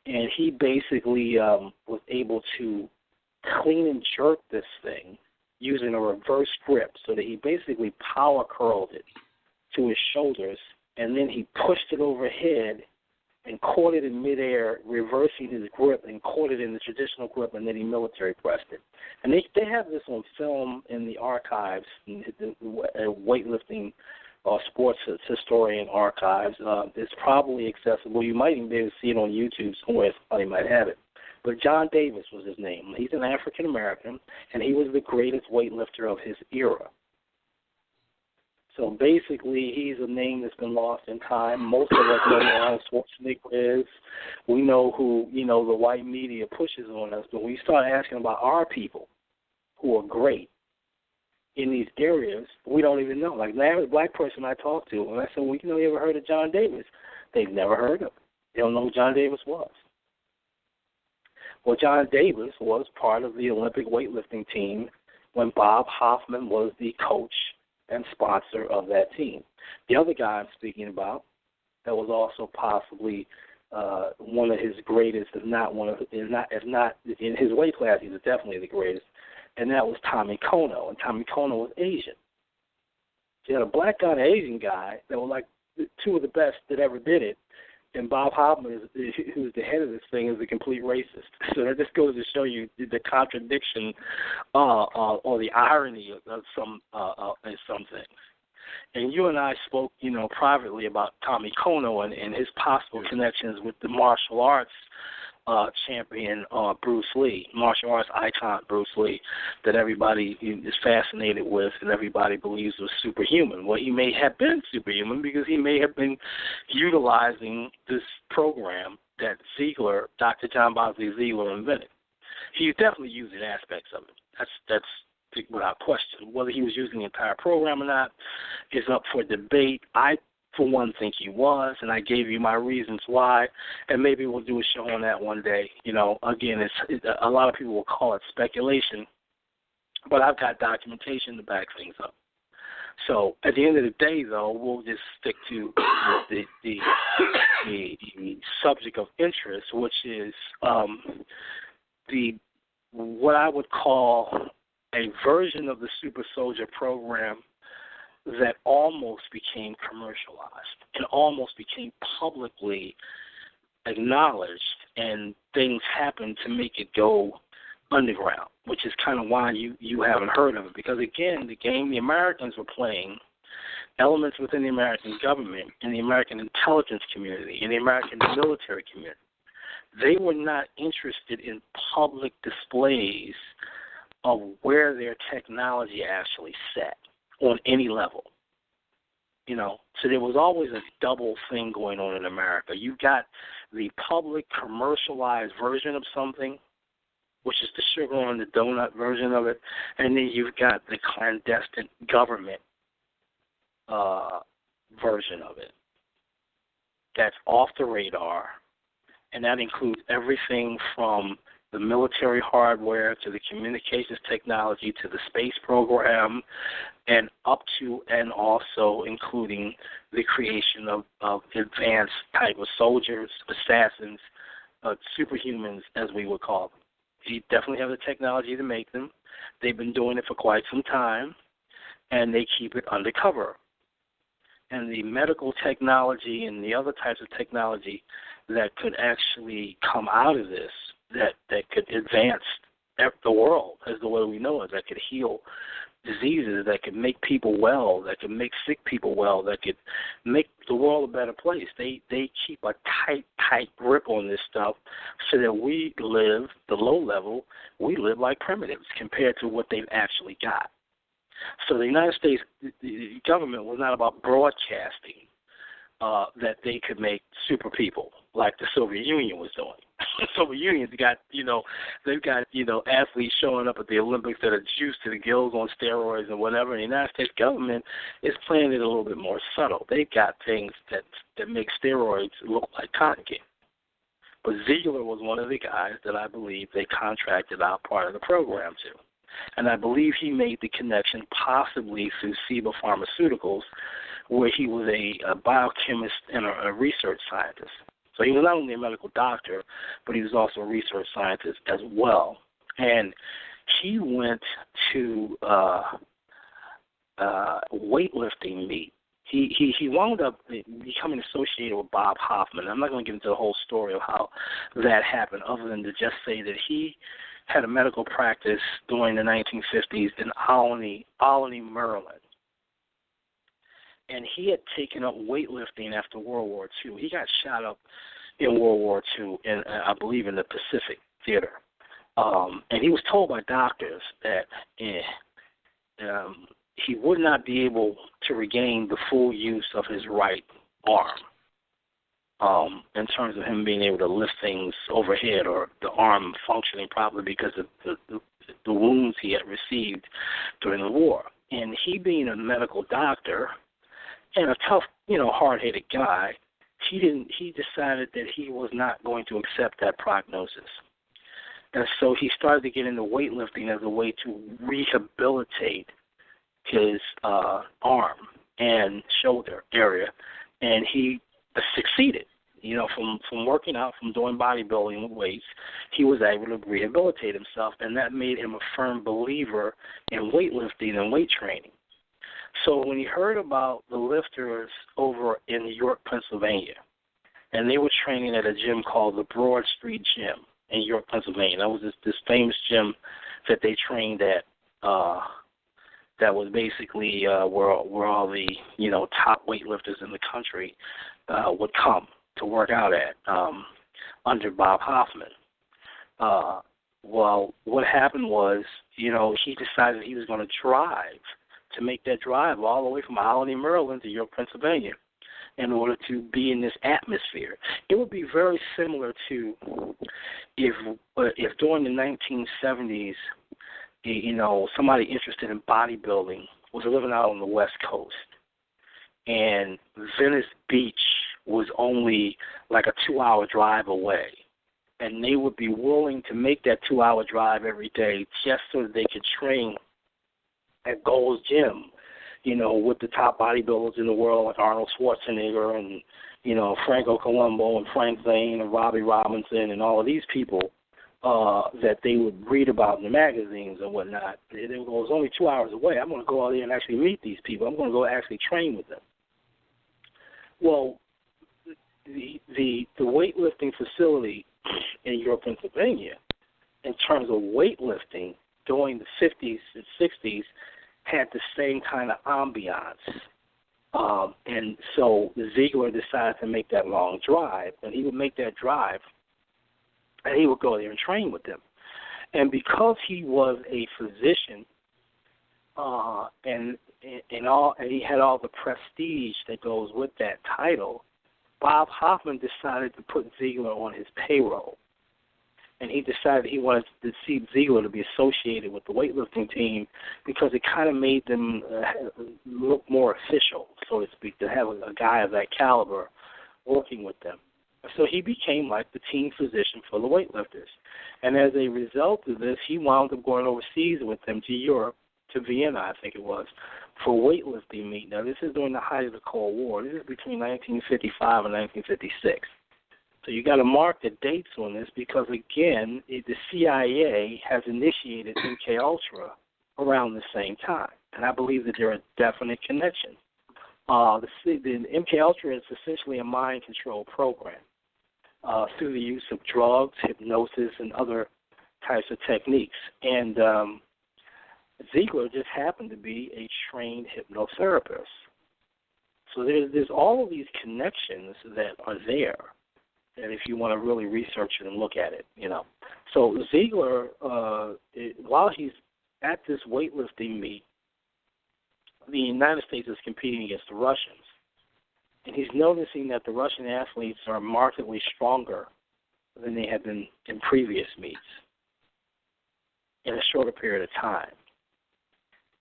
Speaker 3: And he basically was able to clean and jerk this thing using a reverse grip, so that he basically power curled it to his shoulders, and then he pushed it overhead and caught it in midair, reversing his grip and caught it in the traditional grip, and then he military pressed it. And they have this on film in the archives, in the weightlifting sports historian archives. It's probably accessible. You might even be able to see it on YouTube somewhere. Somebody might have it. But John Davis was his name. He's an African American, and he was the greatest weightlifter of his era. So basically, he's a name that's been lost in time. Most of us know who Arnold Schwarzenegger is. We know who, the white media pushes on us. But when we start asking about our people who are great in these areas, we don't even know. Like the average black person I talk to, and I said, well, you ever heard of John Davis? They've never heard of him. They don't know who John Davis was. Well, John Davis was part of the Olympic weightlifting team when Bob Hoffman was the coach and sponsor of that team. The other guy I'm speaking about that was also possibly one of his greatest, if not in his weight class, he's definitely the greatest, and that was Tommy Kono. And Tommy Kono was Asian. So you had a black guy and an Asian guy that were like two of the best that ever did it, and Bob Hoffman, who's the head of this thing, is a complete racist. So that just goes to show you the contradiction or the irony of some things. And you and I spoke, privately about Tommy Kono and his possible connections with the martial arts champion Bruce Lee, martial arts icon Bruce Lee, that everybody is fascinated with and everybody believes was superhuman. Well, he may have been superhuman because he may have been utilizing this program that Dr. John Bosley Ziegler invented. He was definitely using aspects of it. That's without question. Whether he was using the entire program or not is up for debate. I, for one, think he was, and I gave you my reasons why, and maybe we'll do a show on that one day. Again, a lot of people will call it speculation, but I've got documentation to back things up. So at the end of the day, though, we'll just stick to the subject of interest, which is what I would call a version of the Super Soldier program that almost became commercialized and almost became publicly acknowledged, and things happened to make it go underground, which is kind of why you haven't heard of it. Because, again, the game the Americans were playing, elements within the American government and the American intelligence community and the American military community, they were not interested in public displays of where their technology actually sat on any level. So there was always a double thing going on in America. You got the public commercialized version of something, which is the sugar on the donut version of it, and then you've got the clandestine government version of it that's off the radar, and that includes everything from the military hardware to the communications technology to the space program, and up to and also including the creation of advanced type of soldiers, assassins, superhumans, as we would call them. You definitely have the technology to make them. They've been doing it for quite some time, and they keep it undercover. And the medical technology and the other types of technology that could actually come out of this, that could advance the world as the way we know it, that could heal diseases, that could make people well, that could make sick people well, that could make the world a better place. They keep a tight grip on this stuff so that we live, the low level, we live like primitives compared to what they've actually got. So the United States, the government was not about broadcasting that they could make super people like the Soviet Union was doing. Soviet Union's got, they've got, athletes showing up at the Olympics that are juiced to the gills on steroids and whatever. And the United States government is playing it a little bit more subtle. They've got things that make steroids look like cotton candy. But Ziegler was one of the guys that I believe they contracted out part of the program to. And I believe he made the connection possibly through Ciba Pharmaceuticals, where he was a biochemist and a research scientist. So he was not only a medical doctor, but he was also a research scientist as well. And he went to weightlifting meet. He wound up becoming associated with Bob Hoffman. I'm not going to get into the whole story of how that happened, other than to just say that he had a medical practice during the 1950s in Albany, Maryland. And he had taken up weightlifting after World War II. He got shot up in World War II, I believe in the Pacific Theater. And he was told by doctors that he would not be able to regain the full use of his right arm in terms of him being able to lift things overhead or the arm functioning properly because of the wounds he had received during the war. And he being a medical doctor and a tough, hard-headed guy, he decided that he was not going to accept that prognosis. And so he started to get into weightlifting as a way to rehabilitate his arm and shoulder area, and he succeeded. From working out, from doing bodybuilding with weights, he was able to rehabilitate himself, and that made him a firm believer in weightlifting and weight training. So when he heard about the lifters over in York, Pennsylvania, and they were training at a gym called the Broad Street Gym in York, Pennsylvania. That was this famous gym that they trained at. That was basically where all the top weightlifters in the country would come to work out at under Bob Hoffman. Well, what happened was, he decided he was going to drive to make that drive all the way from Albany, Maryland to York, Pennsylvania, in order to be in this atmosphere. It would be very similar to if during the 1970s, somebody interested in bodybuilding was living out on the West Coast, and Venice Beach was only like a 2-hour drive away, and they would be willing to make that 2-hour drive every day just so that they could train at Gold's Gym, with the top bodybuilders in the world like Arnold Schwarzenegger and, Franco Columbu and Frank Zane and Robbie Robinson and all of these people that they would read about in the magazines and whatnot. They would go, it's only 2 hours away. I'm going to go out there and actually meet these people. I'm going to go actually train with them. Well, the weightlifting facility in York, Pennsylvania, in terms of weightlifting during the 50s and 60s, had the same kind of ambiance. And so Ziegler decided to make that long drive, and he would make that drive, and he would go there and train with them. And because he was a physician, and he had all the prestige that goes with that title, Bob Hoffman decided to put Ziegler on his payroll. And he decided he wanted to see Ziegler to be associated with the weightlifting team because it kind of made them look more official, so to speak, to have a guy of that caliber working with them. So he became like the team physician for the weightlifters. And as a result of this, he wound up going overseas with them to Europe, to Vienna, I think it was, for weightlifting meet. Now, this is during the height of the Cold War. This is between 1955 and 1956. So you got to mark the dates on this because, again, the CIA has initiated MKUltra around the same time, and I believe that there are definite connections. The MKUltra is essentially a mind control program through the use of drugs, hypnosis, and other types of techniques. And Ziegler just happened to be a trained hypnotherapist. So there's all of these connections that are there. And if you want to really research it and look at it, So Ziegler, while he's at this weightlifting meet, the United States is competing against the Russians. And he's noticing that the Russian athletes are markedly stronger than they had been in previous meets in a shorter period of time.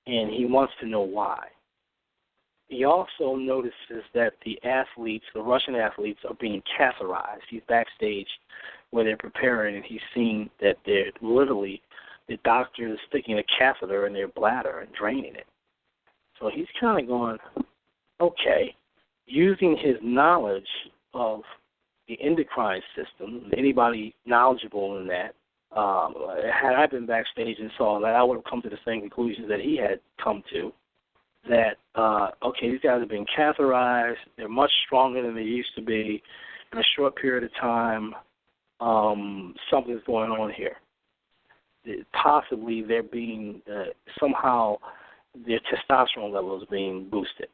Speaker 3: And he wants to know why. He also notices that the Russian athletes, are being catheterized. He's backstage where they're preparing, and he's seeing that they're literally, the doctor is sticking a catheter in their bladder and draining it. So he's kind of going, okay, using his knowledge of the endocrine system, anybody knowledgeable in that, had I been backstage and saw that, I would have come to the same conclusions that he had come to, that, okay, these guys are being catheterized, they're much stronger than they used to be, in a short period of time, something's going on here. Possibly they're being, somehow their testosterone level is being boosted.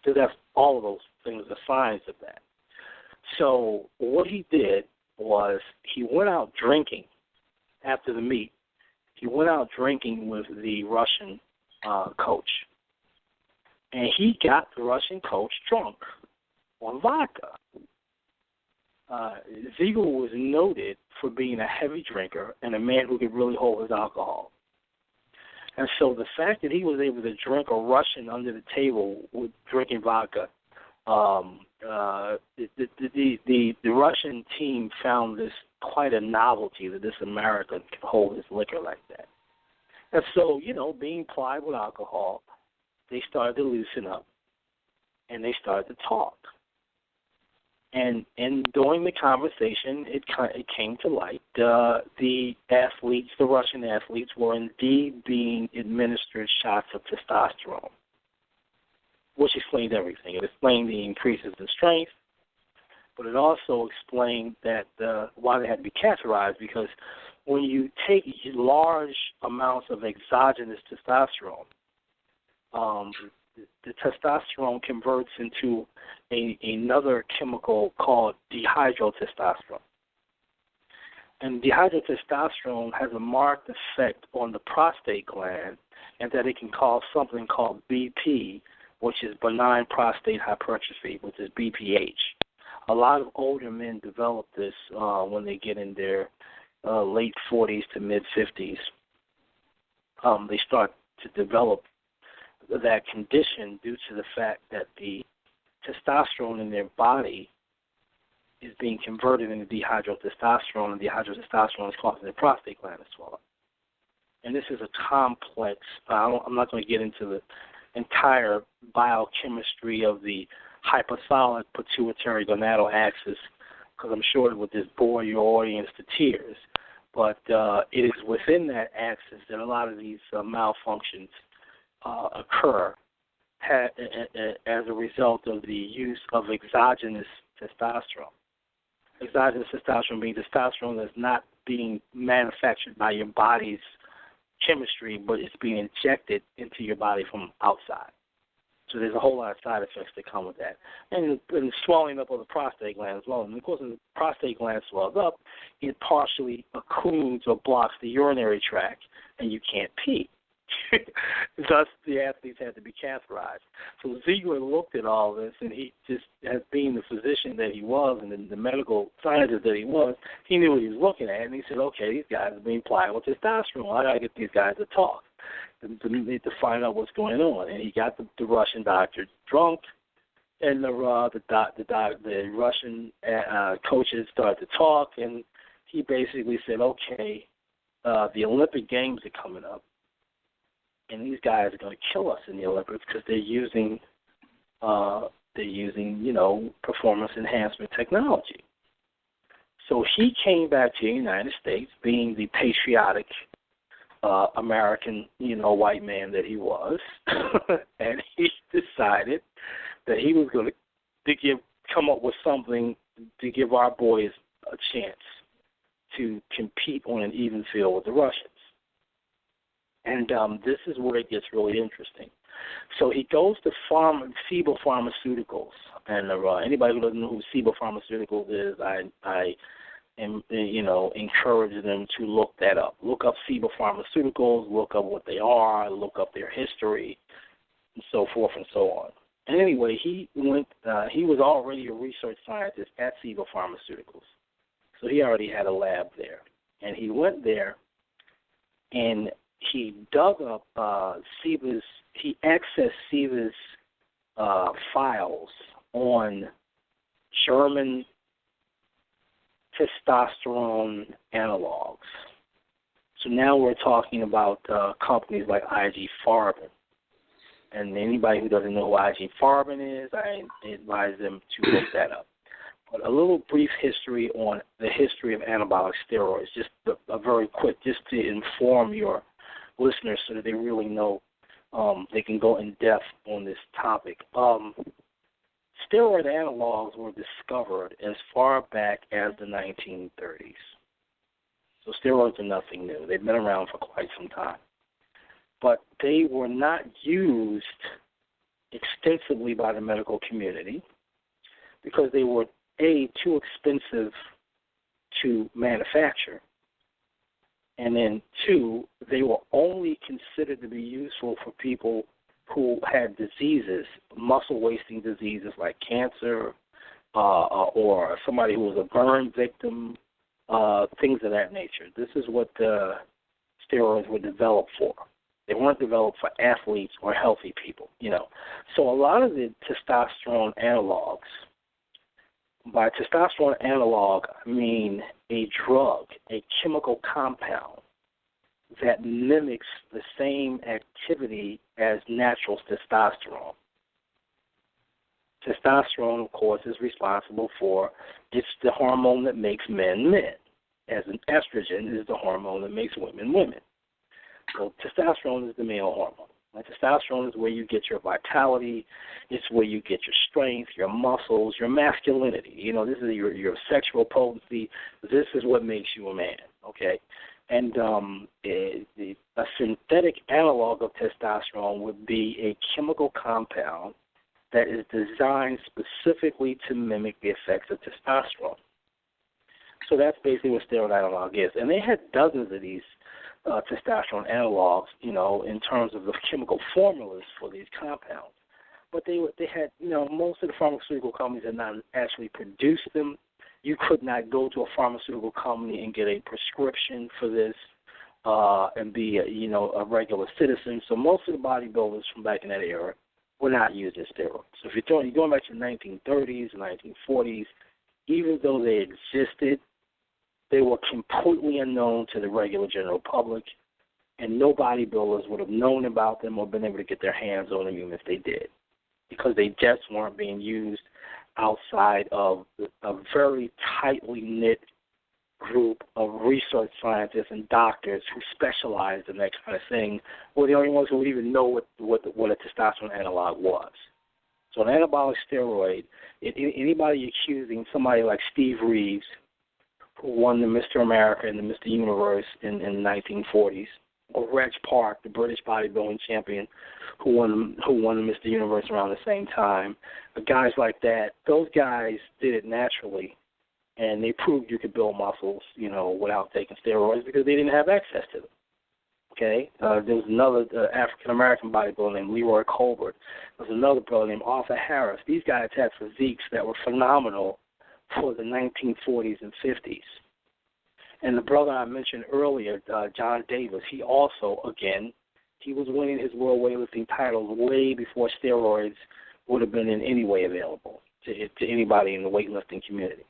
Speaker 3: So that's all of those things are signs of that. So what he did was he went out drinking after the meet. He went out drinking with the Russian coach. And he got the Russian coach drunk on vodka. Ziegler was noted for being a heavy drinker and a man who could really hold his alcohol. And so the fact that he was able to drink a Russian under the table with drinking vodka, the Russian team found this quite a novelty, that this American could hold his liquor like that. And so, being plied with alcohol, they started to loosen up, and they started to talk. And during the conversation, it came to light the Russian athletes, were indeed being administered shots of testosterone, which explained everything. It explained the increases in strength, but it also explained that why they had to be catheterized, because when you take large amounts of exogenous testosterone, the testosterone converts into another chemical called dihydrotestosterone. And dihydrotestosterone has a marked effect on the prostate gland, and that it can cause something called BP, which is benign prostate hypertrophy, which is BPH. A lot of older men develop this when they get in their late 40s to mid-50s. They start to develop that condition due to the fact that the testosterone in their body is being converted into dihydrotestosterone, and dihydrotestosterone is causing the prostate gland to swell up. And this is a complex, I'm not going to get into the entire biochemistry of the hypothalamic pituitary gonadal axis, because I'm sure it would just bore your audience to tears. But it is within that axis that a lot of these malfunctions occur as a result of the use of exogenous testosterone. Exogenous testosterone being testosterone that's not being manufactured by your body's chemistry, but it's being injected into your body from outside. So there's a whole lot of side effects that come with that. And swelling up of the prostate gland as well. And of course, when the prostate gland swells up, it partially occludes or blocks the urinary tract, and you can't pee. Thus, the athletes had to be catheterized. So Ziegler looked at all this, and he just, as being the physician that he was and the medical scientist that he was, he knew what he was looking at, and he said, okay, these guys are being plied with testosterone. I got to get these guys to talk to find out what's going on. And he got the Russian doctor drunk, and the Russian coaches started to talk, and he basically said, okay, the Olympic Games are coming up, and these guys are going to kill us in the Olympics because they're using, performance enhancement technology. So he came back to the United States, being the patriotic American, white man that he was, and he decided that he was going to come up with something to give our boys a chance to compete on an even field with the Russians. And this is where it gets really interesting. So he goes to Cibo Pharmaceuticals, and anybody who doesn't know who Cibo Pharmaceuticals is, I encourage them to look that up. Look up Cibo Pharmaceuticals, look up what they are, look up their history, and so forth and so on. And anyway, he was already a research scientist at Cibo Pharmaceuticals. So he already had a lab there. And he went there and he dug up he accessed Siever's files on German testosterone analogs. So now we're talking about companies like IG Farben. And anybody who doesn't know who IG Farben is, I advise them to look that up. But a little brief history on the history of anabolic steroids, just a very quick, just to inform your listeners so that they really know they can go in depth on this topic. Steroid analogs were discovered as far back as the 1930s. So steroids are nothing new. They've been around for quite some time. But they were not used extensively by the medical community because they were, A, too expensive to manufacture, and then 2, they were only considered to be useful for people who had diseases, muscle-wasting diseases like cancer or somebody who was a burn victim, things of that nature. This is what the steroids were developed for. They weren't developed for athletes or healthy people, So a lot of the testosterone analogs, by testosterone analog, I mean a drug, a chemical compound that mimics the same activity as natural testosterone. Testosterone, of course, is responsible it's the hormone that makes men men, as an estrogen is the hormone that makes women women. So testosterone is the male hormone. And testosterone is where you get your vitality. It's where you get your strength, your muscles, your masculinity. This is your sexual potency. This is what makes you a man, okay? And a synthetic analog of testosterone would be a chemical compound that is designed specifically to mimic the effects of testosterone. So that's basically what steroid analog is. And they had dozens of these testosterone analogs, in terms of the chemical formulas for these compounds. But they had, most of the pharmaceutical companies had not actually produced them. You could not go to a pharmaceutical company and get a prescription for this and be, a regular citizen. So most of the bodybuilders from back in that era were not using steroids. So if you're going back to the 1930s, 1940s, even though they existed, they were completely unknown to the regular general public, and no bodybuilders would have known about them or been able to get their hands on them even if they did, because they just weren't being used outside of a very tightly knit group of research scientists and doctors who specialized in that kind of thing. Were the only ones who would even know what a testosterone analog was. So an anabolic steroid, anybody accusing somebody like Steve Reeves, who won the Mr. America and the Mr. Universe in the 1940s, or Reg Park, the British bodybuilding champion, who won the Mr. Universe around the same time. But guys like that, those guys did it naturally, and they proved you could build muscles, without taking steroids because they didn't have access to them. Okay, there was another African American bodybuilder named Leroy Colbert. There was another brother named Arthur Harris. These guys had physiques that were phenomenal for the 1940s and 50s. And the brother I mentioned earlier, John Davis, he also, again, he was winning his world weightlifting titles way before steroids would have been in any way available to anybody in the weightlifting community.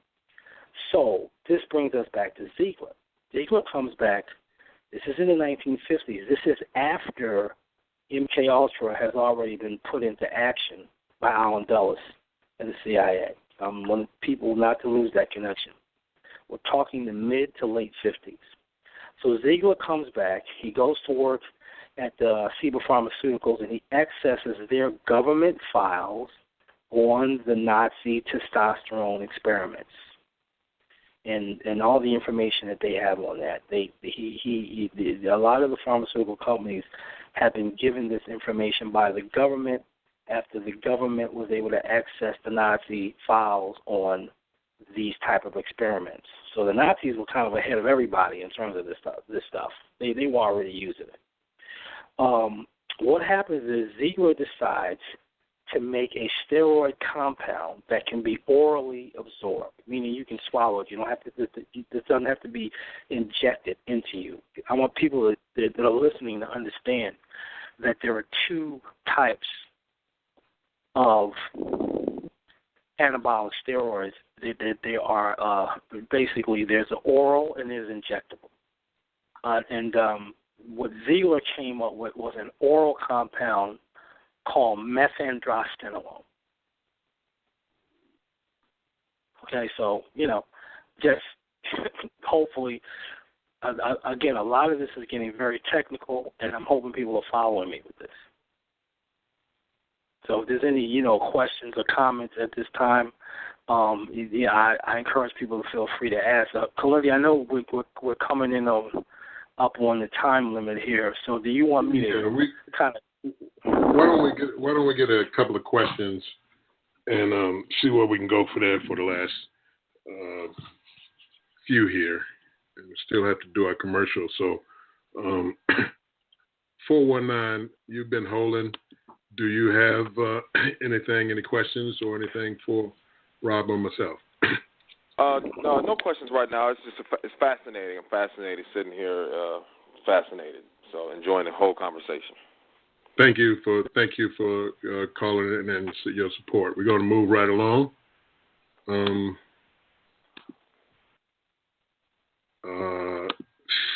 Speaker 3: So this brings us back to Ziegler. Ziegler comes back. This is in the 1950s. This is after MKUltra has already been put into action by Allen Dulles and the CIA. I want people not to lose that connection. We're talking the mid to late 50s. So Ziegler comes back. He goes to work at Ciba Pharmaceuticals, and he accesses their government files on the Nazi testosterone experiments and all the information that they have on that. A lot of the pharmaceutical companies have been given this information by the government after the government was able to access the Nazi files on these type of experiments. So the Nazis were kind of ahead of everybody in terms of this stuff. They were already using it. What happens is Ziegler decides to make a steroid compound that can be orally absorbed, meaning you can swallow it. You don't have to. This doesn't have to be injected into you. I want people that are listening to understand that there are two types of anabolic steroids. They are basically there's an oral and there's injectable. What Ziegler came up with was an oral compound called methandrostenolone. Okay, so, just hopefully, again, a lot of this is getting very technical, and I'm hoping people are following me with this. So if there's any, questions or comments at this time, I encourage people to feel free to ask. Kilindi, I know we're coming in up on the time limit here, so do you want me to kind of...
Speaker 2: Why don't we get a couple of questions and see where we can go for that for the last few here, and we still have to do our commercial. So, 419, you've been holding. Do you have any questions or anything for Rob or myself?
Speaker 4: No questions right now. It's fascinating. I'm fascinated sitting here, fascinated. So enjoying the whole conversation.
Speaker 2: Thank you for calling in and your support. We're going to move right along.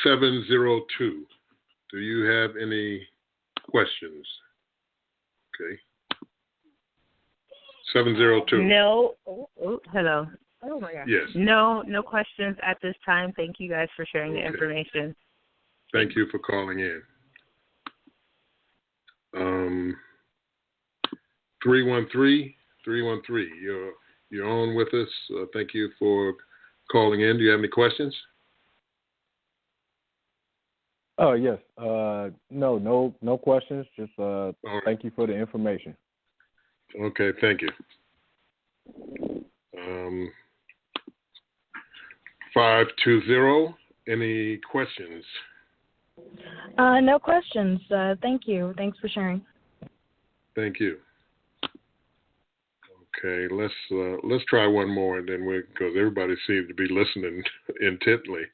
Speaker 2: 702. Do you have any questions? Okay. 702.
Speaker 5: No. Oh, hello. Oh my gosh.
Speaker 2: Yes.
Speaker 5: No questions at this time. Thank you guys for sharing the information.
Speaker 2: Thank you for calling in. 313, you're on with us. Thank you for calling in. Do you have any questions?
Speaker 6: Oh, yes. No questions. Just
Speaker 2: right.
Speaker 6: Thank you for the information.
Speaker 2: Okay, thank you. 520, any questions?
Speaker 7: No questions. Thank you. Thanks for sharing.
Speaker 2: Thank you. Okay, let's try one more, and then because everybody seems to be listening intently.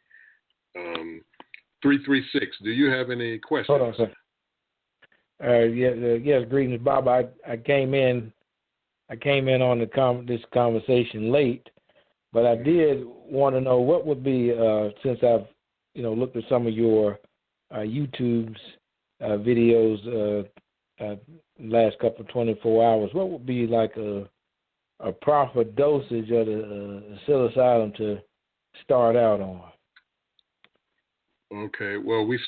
Speaker 2: 336. Do you have any questions?
Speaker 8: Hold on, sir. Yes. Greetings, Bob. I came in on this conversation late, but I did want to know what would be since I've looked at some of your YouTube's videos last couple of 24 hours. What would be like a proper dosage of the psilocybin to start out on?
Speaker 2: Okay. Well, we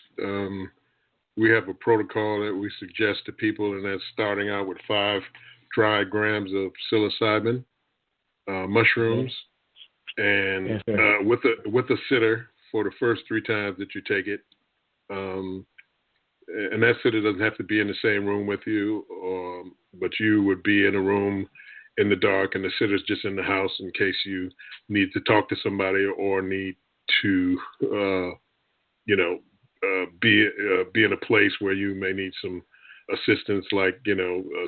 Speaker 2: have a protocol that we suggest to people, and that's starting out with 5 dry grams of psilocybin mushrooms, and with a sitter for the first 3 times that you take it. And that sitter doesn't have to be in the same room with you, but you would be in a room in the dark, and the sitter's just in the house in case you need to talk to somebody or need to, be in a place where you may need some assistance, like,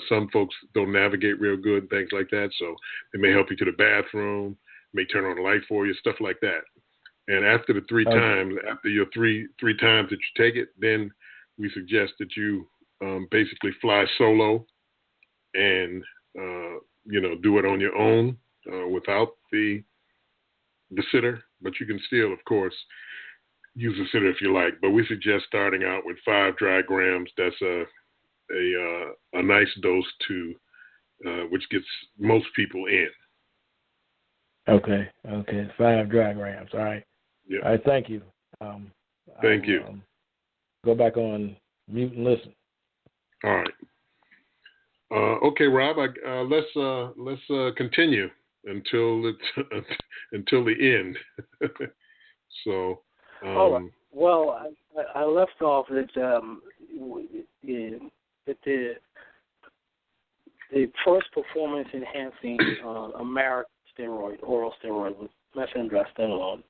Speaker 2: some folks don't navigate real good, things like that. So they may help you to the bathroom, may turn on the light for you, stuff like that. And after the 3 times, after your three times that you take it, then we suggest that you basically fly solo and, do it on your own without the sitter. But you can still, of course, use the sitter if you like. But we suggest starting out with 5 dry grams. That's a nice dose which gets most people in.
Speaker 8: Okay. 5 dry grams. All right.
Speaker 2: Yeah.
Speaker 8: All right. Thank you.
Speaker 2: Thank you.
Speaker 8: Go back on mute and listen.
Speaker 2: All right. Okay, Rob. Let's continue until the end. So.
Speaker 3: All right. Well, I left off that the first performance enhancing American steroid, oral steroid, was methandrostenolone,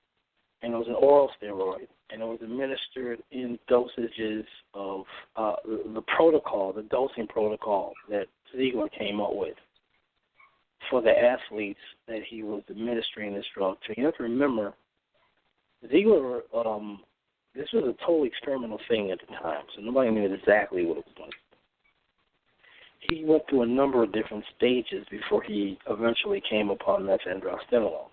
Speaker 3: and it was an oral steroid, and it was administered in dosages of the dosing protocol that Ziegler came up with for the athletes that he was administering this drug to. You have to remember, Ziegler, this was a totally experimental thing at the time, so nobody knew exactly what it was going to be. He went through a number of different stages before he eventually came upon methadrostenolone.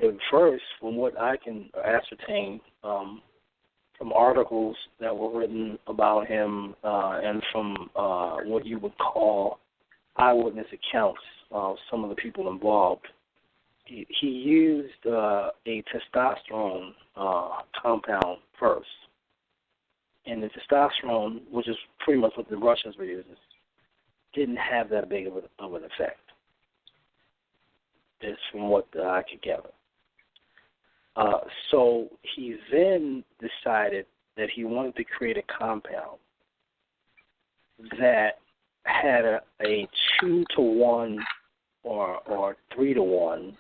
Speaker 3: At first, from what I can ascertain from articles that were written about him and from what you would call eyewitness accounts of some of the people involved, he used a testosterone compound first. And the testosterone, which is pretty much what the Russians were using, didn't have that big of an effect. Is from what I could gather. So he then decided that he wanted to create a compound that had a 2-to-1 or 3-to-1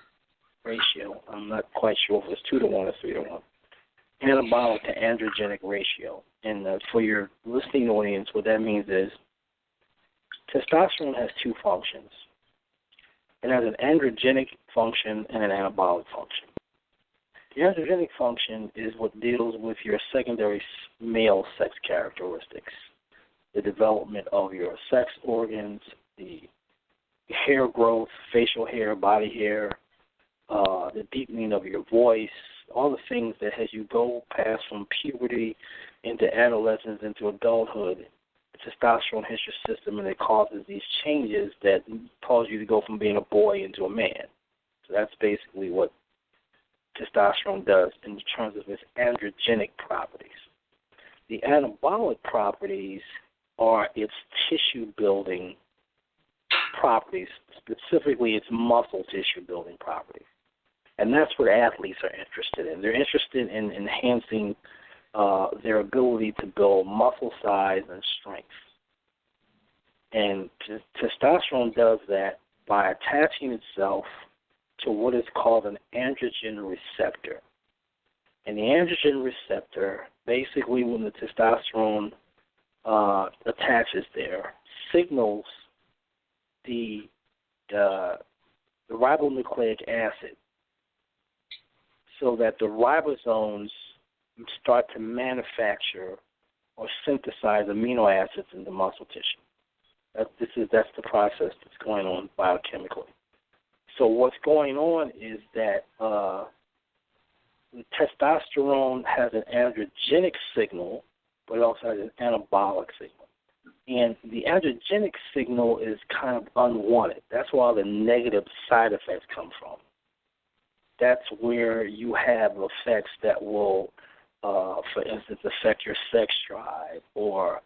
Speaker 3: ratio. I'm not quite sure if it's 2-to-1 or 3-to-1. Anabolic to androgenic ratio. And for your listening audience, what that means is testosterone has two functions. It has an androgenic function and an anabolic function. The androgenic function is what deals with your secondary male sex characteristics, the development of your sex organs, the hair growth, facial hair, body hair, the deepening of your voice, all the things that as you go past from puberty into adolescence into adulthood, testosterone hits your system and it causes these changes that cause you to go from being a boy into a man. So that's basically what testosterone does in terms of its androgenic properties. The anabolic properties are its tissue building properties, specifically its muscle tissue building properties. And that's what athletes are interested in. They're interested in enhancing their ability to build muscle size and strength. And testosterone does that by attaching itself to what is called an androgen receptor. And the androgen receptor, basically when the testosterone attaches there, signals the ribonucleic acid so that the ribosomes start to manufacture or synthesize amino acids in the muscle tissue. That's the process that's going on biochemically. So what's going on is that testosterone has an androgenic signal, but it also has an anabolic signal. And the androgenic signal is kind of unwanted. That's where all the negative side effects come from. That's where you have effects that will, for instance, affect your sex drive, or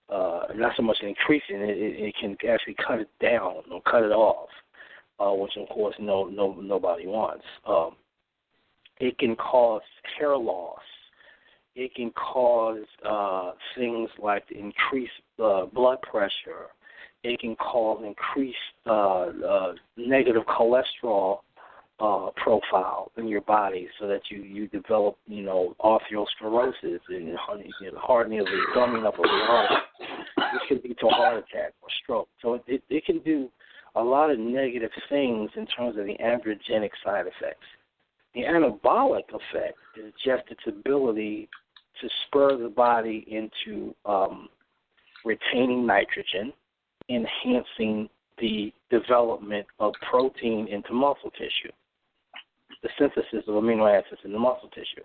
Speaker 3: not so much increasing it, it can actually cut it down or cut it off, which of course nobody wants. It can cause hair loss. It can cause things like increased blood pressure. It can cause increased negative cholesterol profile in your body, so that you develop, arteriosclerosis and hardening of the gumming up of the heart. This could lead to a heart attack or stroke. So it can do a lot of negative things in terms of the androgenic side effects. The anabolic effect is just its ability to spur the body into retaining nitrogen, enhancing the development of protein into muscle tissue, the synthesis of amino acids in the muscle tissue.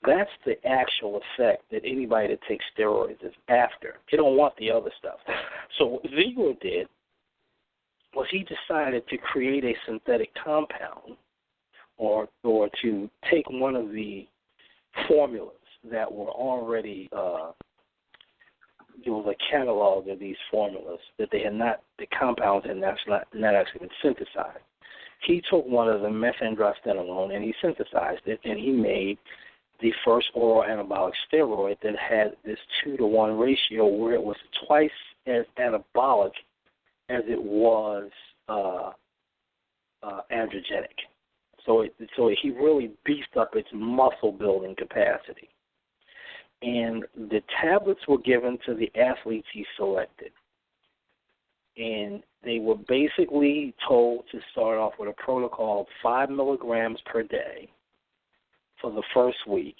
Speaker 3: That's the actual effect that anybody that takes steroids is after. They don't want the other stuff. So what Ziegler did was he decided to create a synthetic compound or to take one of the formulas that were already, there was a catalog of these formulas that the compounds had not actually been synthesized. He took one of the methadrostenolone and he synthesized it, and he made the first oral anabolic steroid that had this 2-to-1 ratio where it was twice as anabolic as it was androgenic. So he really beefed up its muscle building capacity. And the tablets were given to the athletes he selected. And they were basically told to start off with a protocol of 5 milligrams per day for the first week,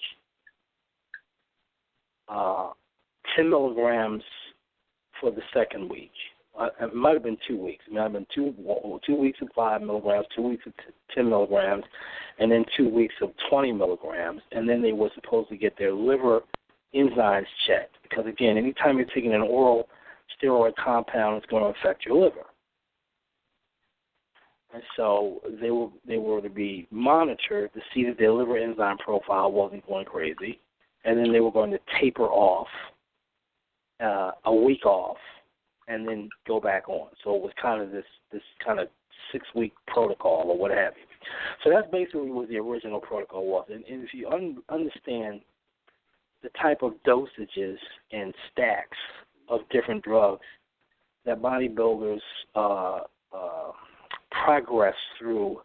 Speaker 3: 10 milligrams for the second week. It might have been 2 weeks. It might have been 2 weeks of 5 milligrams, 2 weeks of 10 milligrams, and then 2 weeks of 20 milligrams. And then they were supposed to get their liver enzymes checked. Because, again, anytime you're taking an oral steroid compound, it's going to affect your liver. And so they were to be monitored to see that their liver enzyme profile wasn't going crazy. And then they were going to taper off a week off and then go back on. So it was kind of this kind of 6-week protocol or what have you. So that's basically what the original protocol was. And if you understand the type of dosages and stacks of different drugs that bodybuilders progress through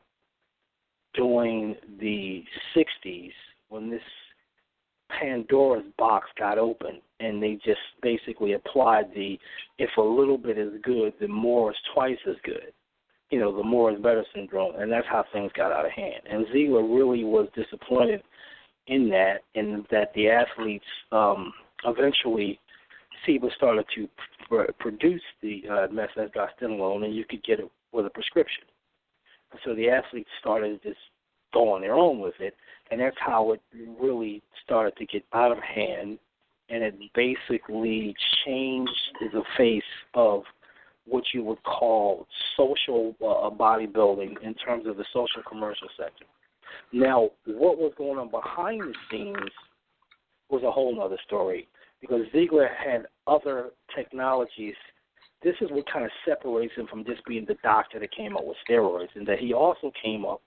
Speaker 3: during the 60s when this Pandora's box got open and they just basically applied the if a little bit is good, then more is twice as good. You know, the more is better syndrome, and that's how things got out of hand. And Ziegler really was disappointed in that, and that the athletes eventually, SIBA started to produce the methamphetamine, and you could get it with a prescription. And so the athletes started to just go on their own with it, and that's how it really started to get out of hand, and it basically changed the face of what you would call social bodybuilding in terms of the social commercial sector. Now, what was going on behind the scenes was a whole other story, because Ziegler had other technologies. This is what kind of separates him from just being the doctor that came up with steroids, and that he also came up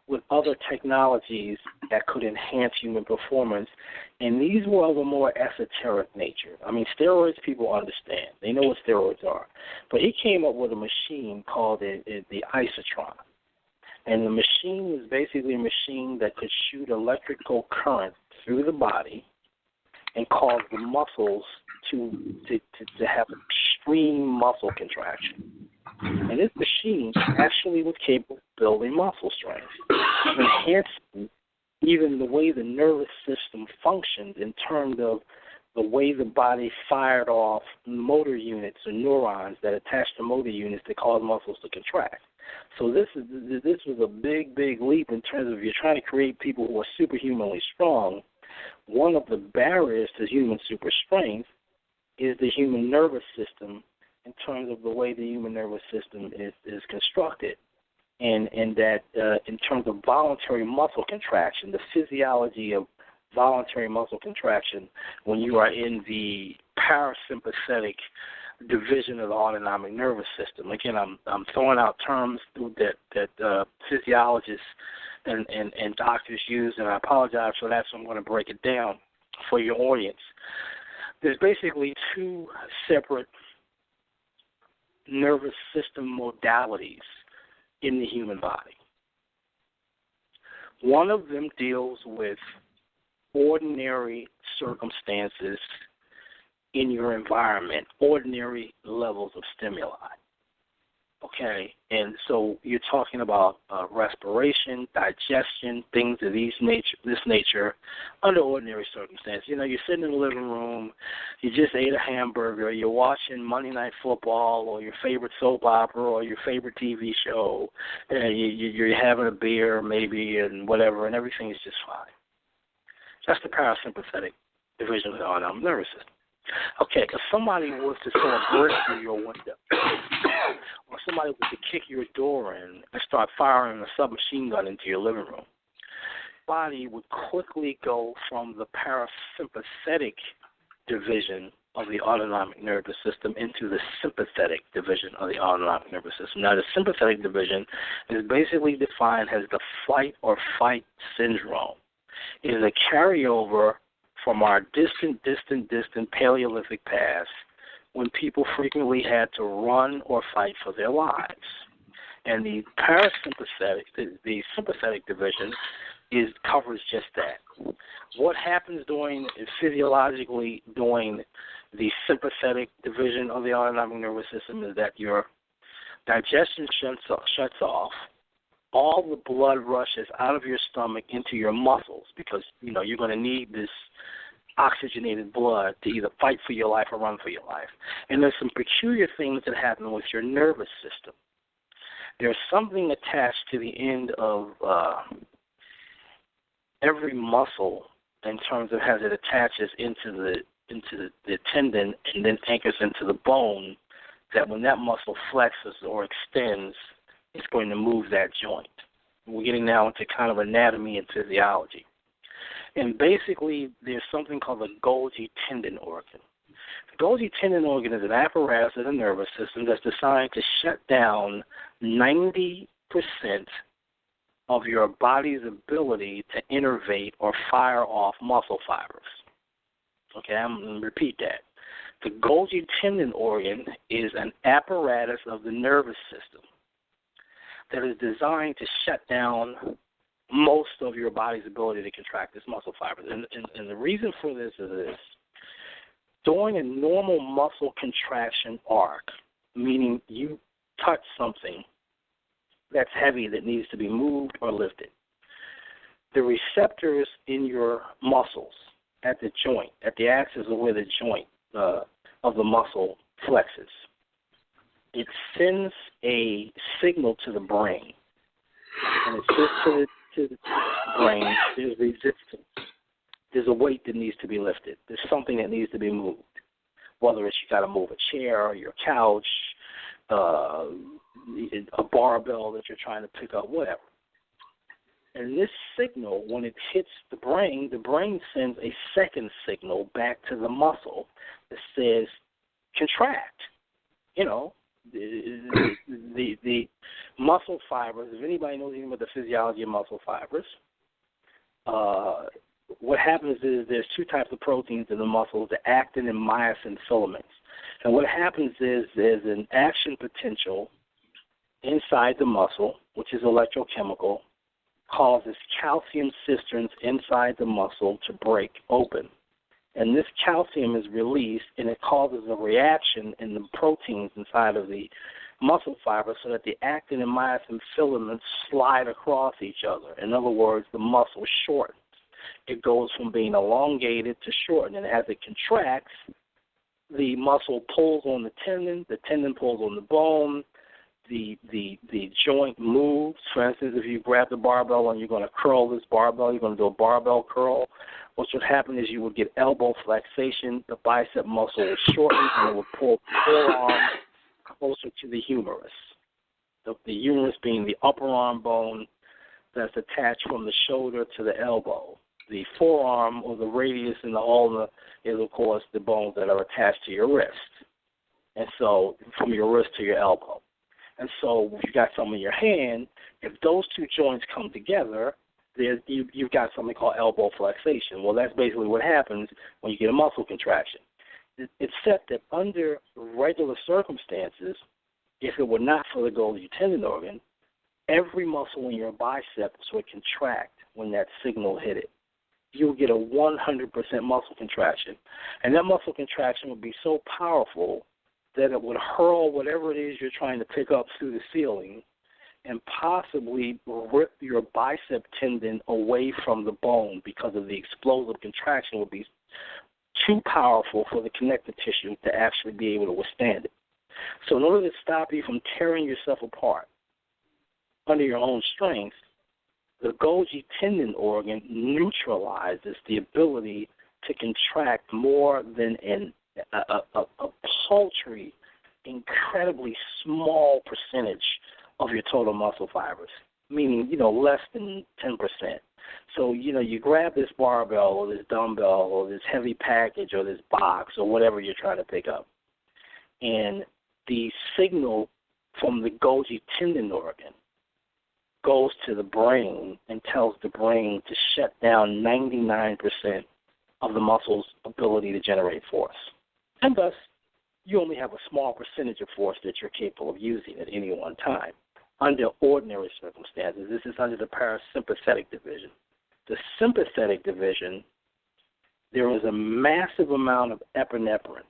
Speaker 3: with other technologies that could enhance human performance, and these were of a more esoteric nature. I mean, steroids people understand. They know what steroids are. But he came up with a machine called the isotron. And the machine was basically a machine that could shoot electrical current through the body and cause the muscles to have extreme muscle contraction. And this machine actually was capable of building muscle strength, enhancing even the way the nervous system functioned in terms of the way the body fired off motor units or neurons that attached to motor units that cause muscles to contract. So this was a big, big leap in terms of if you're trying to create people who are superhumanly strong. One of the barriers to human super strength is the human nervous system, in terms of the way the human nervous system is constructed, and that in terms of voluntary muscle contraction, the physiology of voluntary muscle contraction when you are in the parasympathetic division of the autonomic nervous system. Again, I'm throwing out terms that physiologists and doctors use, and I apologize for that, so I'm going to break it down for your audience. There's basically two separate nervous system modalities in the human body. One of them deals with ordinary circumstances in your environment, ordinary levels of stimuli. Okay, and so you're talking about respiration, digestion, things of this nature, under ordinary circumstances. You know, you're sitting in the living room, you just ate a hamburger, you're watching Monday Night Football or your favorite soap opera or your favorite TV show, and you're having a beer maybe and whatever, and everything is just fine. That's the parasympathetic division of the autonomic nervous system. Okay, if somebody was to throw a brick through your window, or somebody was to kick your door in and start firing a submachine gun into your living room, your body would quickly go from the parasympathetic division of the autonomic nervous system into the sympathetic division of the autonomic nervous system. Now, the sympathetic division is basically defined as the flight or fight syndrome. It is a carryover from our distant Paleolithic past, when people frequently had to run or fight for their lives. And the parasympathetic, the sympathetic division covers just that. What happens physiologically during the sympathetic division of the autonomic nervous system is that your digestion shuts off. All the blood rushes out of your stomach into your muscles because, you're going to need this oxygenated blood to either fight for your life or run for your life. And there's some peculiar things that happen with your nervous system. There's something attached to the end of every muscle in terms of as it attaches into the tendon and then anchors into the bone, that when that muscle flexes or extends, it's going to move that joint. We're getting now into kind of anatomy and physiology. And basically, there's something called the Golgi tendon organ. The Golgi tendon organ is an apparatus of the nervous system that's designed to shut down 90% of your body's ability to innervate or fire off muscle fibers. Okay, I'm going to repeat that. The Golgi tendon organ is an apparatus of the nervous system that is designed to shut down most of your body's ability to contract its muscle fibers. And the reason for this is this. During a normal muscle contraction arc, meaning you touch something that's heavy that needs to be moved or lifted, the receptors in your muscles at the joint, at the axis of where the joint of the muscle flexes, it sends a signal to the brain. And it says to the brain, there's resistance. There's a weight that needs to be lifted. There's something that needs to be moved, whether it's you got to move a chair or your couch, a barbell that you're trying to pick up, whatever. And this signal, when it hits the brain sends a second signal back to the muscle that says, contract. The muscle fibers, if anybody knows anything about the physiology of muscle fibers, what happens is there's two types of proteins in the muscles, the actin and myosin filaments. And what happens is there's an action potential inside the muscle, which is electrochemical, causes calcium cisterns inside the muscle to break open. And this calcium is released, and it causes a reaction in the proteins inside of the muscle fiber so that the actin and myosin filaments slide across each other. In other words, the muscle shortens. It goes from being elongated to shortened, and as it contracts, the muscle pulls on the tendon pulls on the bone, the joint moves. For instance, if you grab the barbell and you're going to curl this barbell, you're going to do a barbell curl, what would happen is you would get elbow flexation, the bicep muscle would shorten, and it would pull the forearm closer to the humerus. The humerus being the upper arm bone that's attached from the shoulder to the elbow. The forearm, or the radius and the ulna, is, of course, the bones that are attached to your wrist. And so, from your wrist to your elbow. And so, if you got some in your hand, if those two joints come together, you've got something called elbow flexation. Well, that's basically what happens when you get a muscle contraction. It's said that under regular circumstances, if it were not for the Golgi tendon organ, every muscle in your biceps would contract when that signal hit it. You'll get a 100% muscle contraction. And that muscle contraction would be so powerful that it would hurl whatever it is you're trying to pick up through the ceiling and possibly rip your bicep tendon away from the bone because of the explosive contraction would be too powerful for the connective tissue to actually be able to withstand it. So in order to stop you from tearing yourself apart under your own strength, the Golgi tendon organ neutralizes the ability to contract more than a paltry, incredibly small percentage of your total muscle fibers, meaning, less than 10%. So, you grab this barbell or this dumbbell or this heavy package or this box or whatever you're trying to pick up, and the signal from the Golgi tendon organ goes to the brain and tells the brain to shut down 99% of the muscle's ability to generate force. And thus, you only have a small percentage of force that you're capable of using at any one time. Under ordinary circumstances, this is under the parasympathetic division. the sympathetic division, there is a massive amount of epinephrine,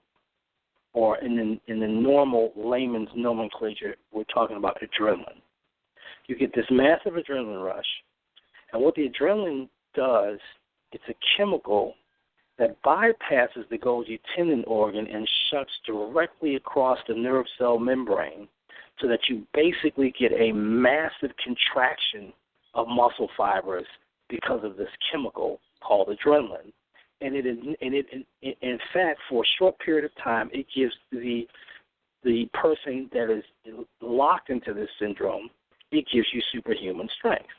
Speaker 3: or in the normal layman's nomenclature, we're talking about adrenaline. You get this massive adrenaline rush, and what the adrenaline does, it's a chemical that bypasses the Golgi tendon organ and shuts directly across the nerve cell membrane, so that you basically get a massive contraction of muscle fibers because of this chemical called adrenaline. And in fact, for a short period of time, it gives the person that is locked into this syndrome, it gives you superhuman strength.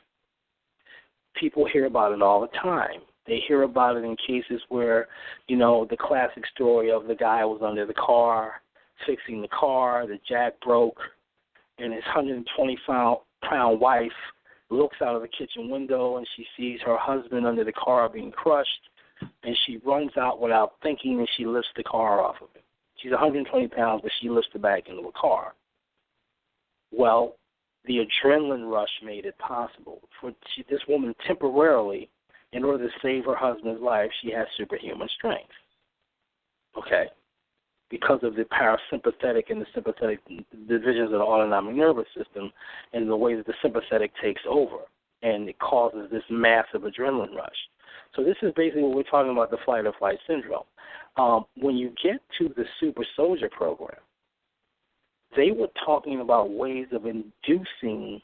Speaker 3: People hear about it all the time. They hear about it in cases where, the classic story of the guy was under the car, fixing the car, the jack broke, and his 120-pound wife looks out of the kitchen window and she sees her husband under the car being crushed, and she runs out without thinking and she lifts the car off of him. She's 120 pounds, but she lifts it back into a car. Well, the adrenaline rush made it possible. For this woman, temporarily, in order to save her husband's life, she has superhuman strength. Okay? Because of the parasympathetic and the sympathetic divisions of the autonomic nervous system and the way that the sympathetic takes over, and it causes this massive adrenaline rush. So this is basically what we're talking about, the fight or flight syndrome. When you get to the Super Soldier program, they were talking about ways of inducing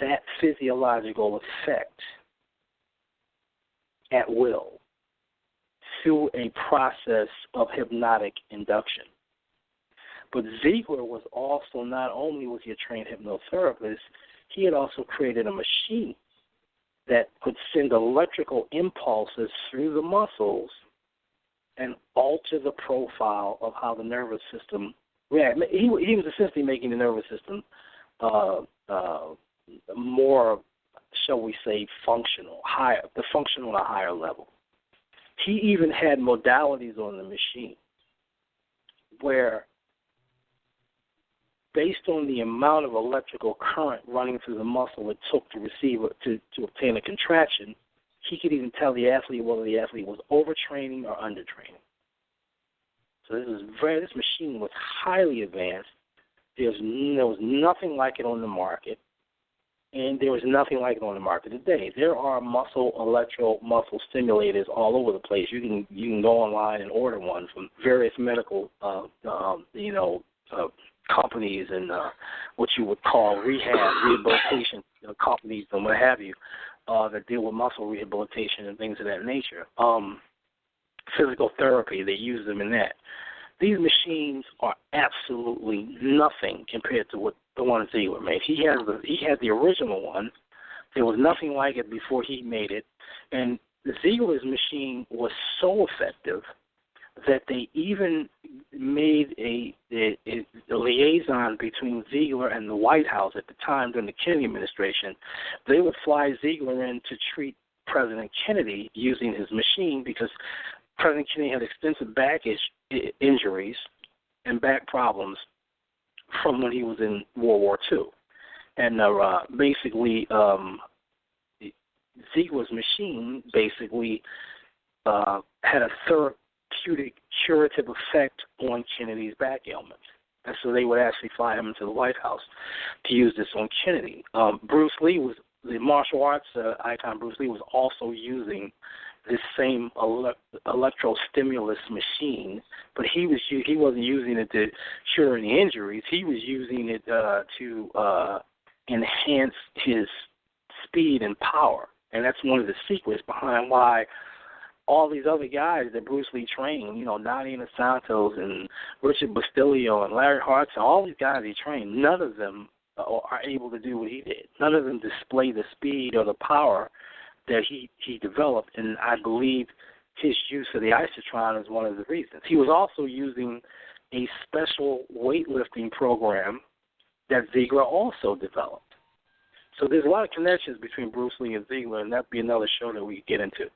Speaker 3: that physiological effect at will through a process of hypnotic induction. But Ziegler was also, not only was he a trained hypnotherapist, he had also created a machine that could send electrical impulses through the muscles and alter the profile of how the nervous system reacted. He was essentially making the nervous system more, shall we say, functional, functional at a higher level. He even had modalities on the machine where, based on the amount of electrical current running through the muscle it took to obtain a contraction, he could even tell the athlete whether the athlete was overtraining or undertraining. So this machine was highly advanced. There was nothing like it on the market, and there was nothing like it on the market today. There are muscle stimulators all over the place. You can go online and order one from various medical companies and what you would call rehabilitation companies and what have you that deal with muscle rehabilitation and things of that nature. Physical therapy, they use them in that. These machines are absolutely nothing compared to what the one Ziegler made. He had the original one. There was nothing like it before he made it, and Ziegler's machine was so effective that they even made a liaison between Ziegler and the White House at the time during the Kennedy administration. They would fly Ziegler in to treat President Kennedy using his machine because President Kennedy had extensive back injuries and back problems from when he was in World War II. And basically, Ziegler's machine basically had a therapeutic, curative effect on Kennedy's back ailments. And so they would actually fly him into the White House to use this on Kennedy. Bruce Lee was, the martial arts icon Bruce Lee was also using this same electrostimulus machine, but he wasn't using it to cure any injuries. He was using it to enhance his speed and power. And that's one of the secrets behind why all these other guys that Bruce Lee trained, Nadia Santos and Richard Bastillo and Larry Hartson, all these guys he trained, none of them are able to do what he did. None of them display the speed or the power that he developed, and I believe his use of the isotron is one of the reasons. He was also using a special weightlifting program that Ziegler also developed. So there's a lot of connections between Bruce Lee and Ziegler, and that'd be another show that we could get into.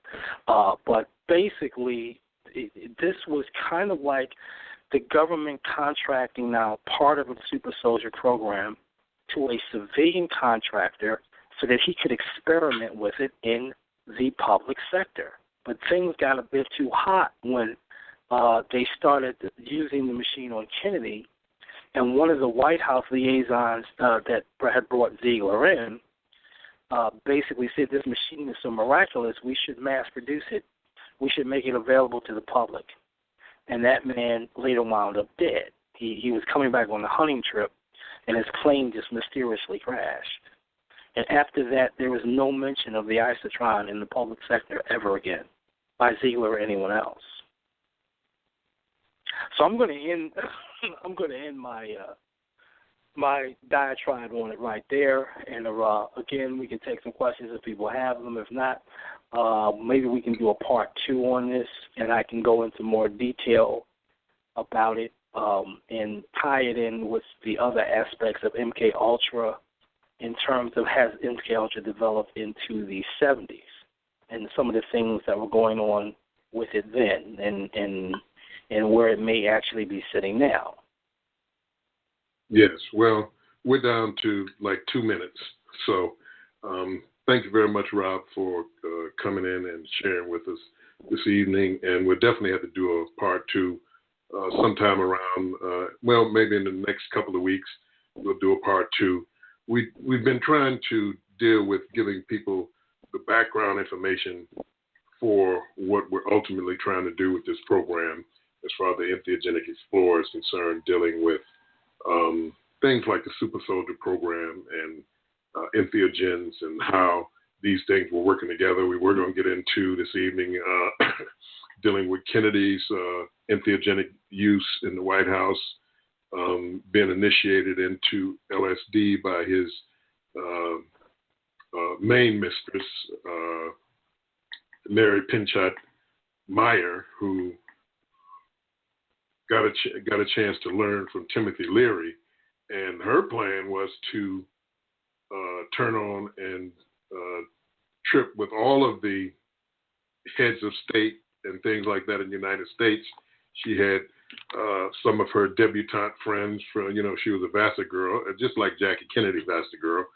Speaker 3: But basically, this was kind of like the government contracting now part of a super soldier program to a civilian contractor so that he could experiment with it in the public sector. But things got a bit too hot when they started using the machine on Kennedy, and one of the White House liaisons that had brought Ziegler in basically said this machine is so miraculous we should mass produce it. We should make it available to the public. And that man later wound up dead. He was coming back on a hunting trip, and his plane just mysteriously crashed. And after that, there was no mention of the isotron in the public sector ever again by Ziegler or anyone else. So I'm going to end. I'm going to end my my diatribe on it right there. And again, we can take some questions if people have them. If not, maybe we can do a part 2 on this, and I can go into more detail about it and tie it in with the other aspects of MK Ultra in terms of has MK Ultra developed into the 70s and some of the things that were going on with it then and where it may actually be sitting now.
Speaker 2: Yes, well, we're down to like 2 minutes. So thank you very much, Rob, for coming in and sharing with us this evening. And we'll definitely have to do a part 2 sometime around, maybe in the next couple of weeks, we'll do a part 2. We've been trying to deal with giving people the background information for what we're ultimately trying to do with this program as far as the entheogenic explorer is concerned, dealing with things like the Super Soldier program and entheogens and how these things were working together. We were going to get into this evening dealing with Kennedy's entheogenic use in the White House, being initiated into LSD by his main mistress, Mary Pinchot Meyer, who got a chance to learn from Timothy Leary, and her plan was to turn on and trip with all of the heads of state and things like that in the United States. She had some of her debutante friends from, she was a Vassar girl, just like Jackie Kennedy, Vassar girl,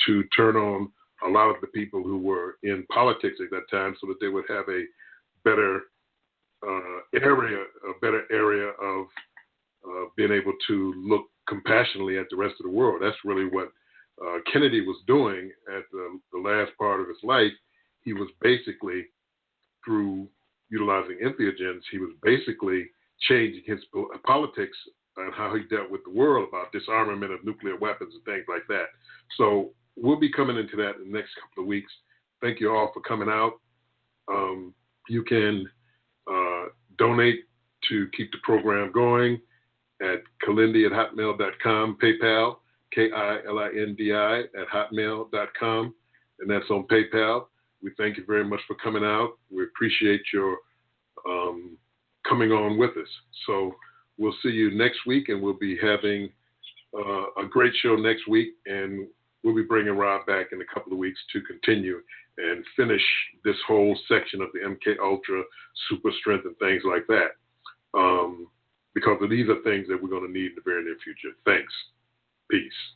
Speaker 2: to turn on a lot of the people who were in politics at that time so that they would have a better area of being able to look compassionately at the rest of the world. That's really what Kennedy was doing at the last part of his life. He was basically, through utilizing entheogens, he was basically changing his politics and how he dealt with the world about disarmament of nuclear weapons and things like that. So we'll be coming into that in the next couple of weeks. Thank you all for coming out. You can donate to keep the program going at kilindi@hotmail.com, PayPal, KILINDI @hotmail.com, and that's on PayPal. We thank you very much for coming out. We appreciate your coming on with us. So we'll see you next week, and we'll be having a great show next week, and we'll be bringing Rob back in a couple of weeks to continue and finish this whole section of the MK Ultra, super strength, and things like that. Because these are things that we're going to need in the very near future. Thanks. Peace.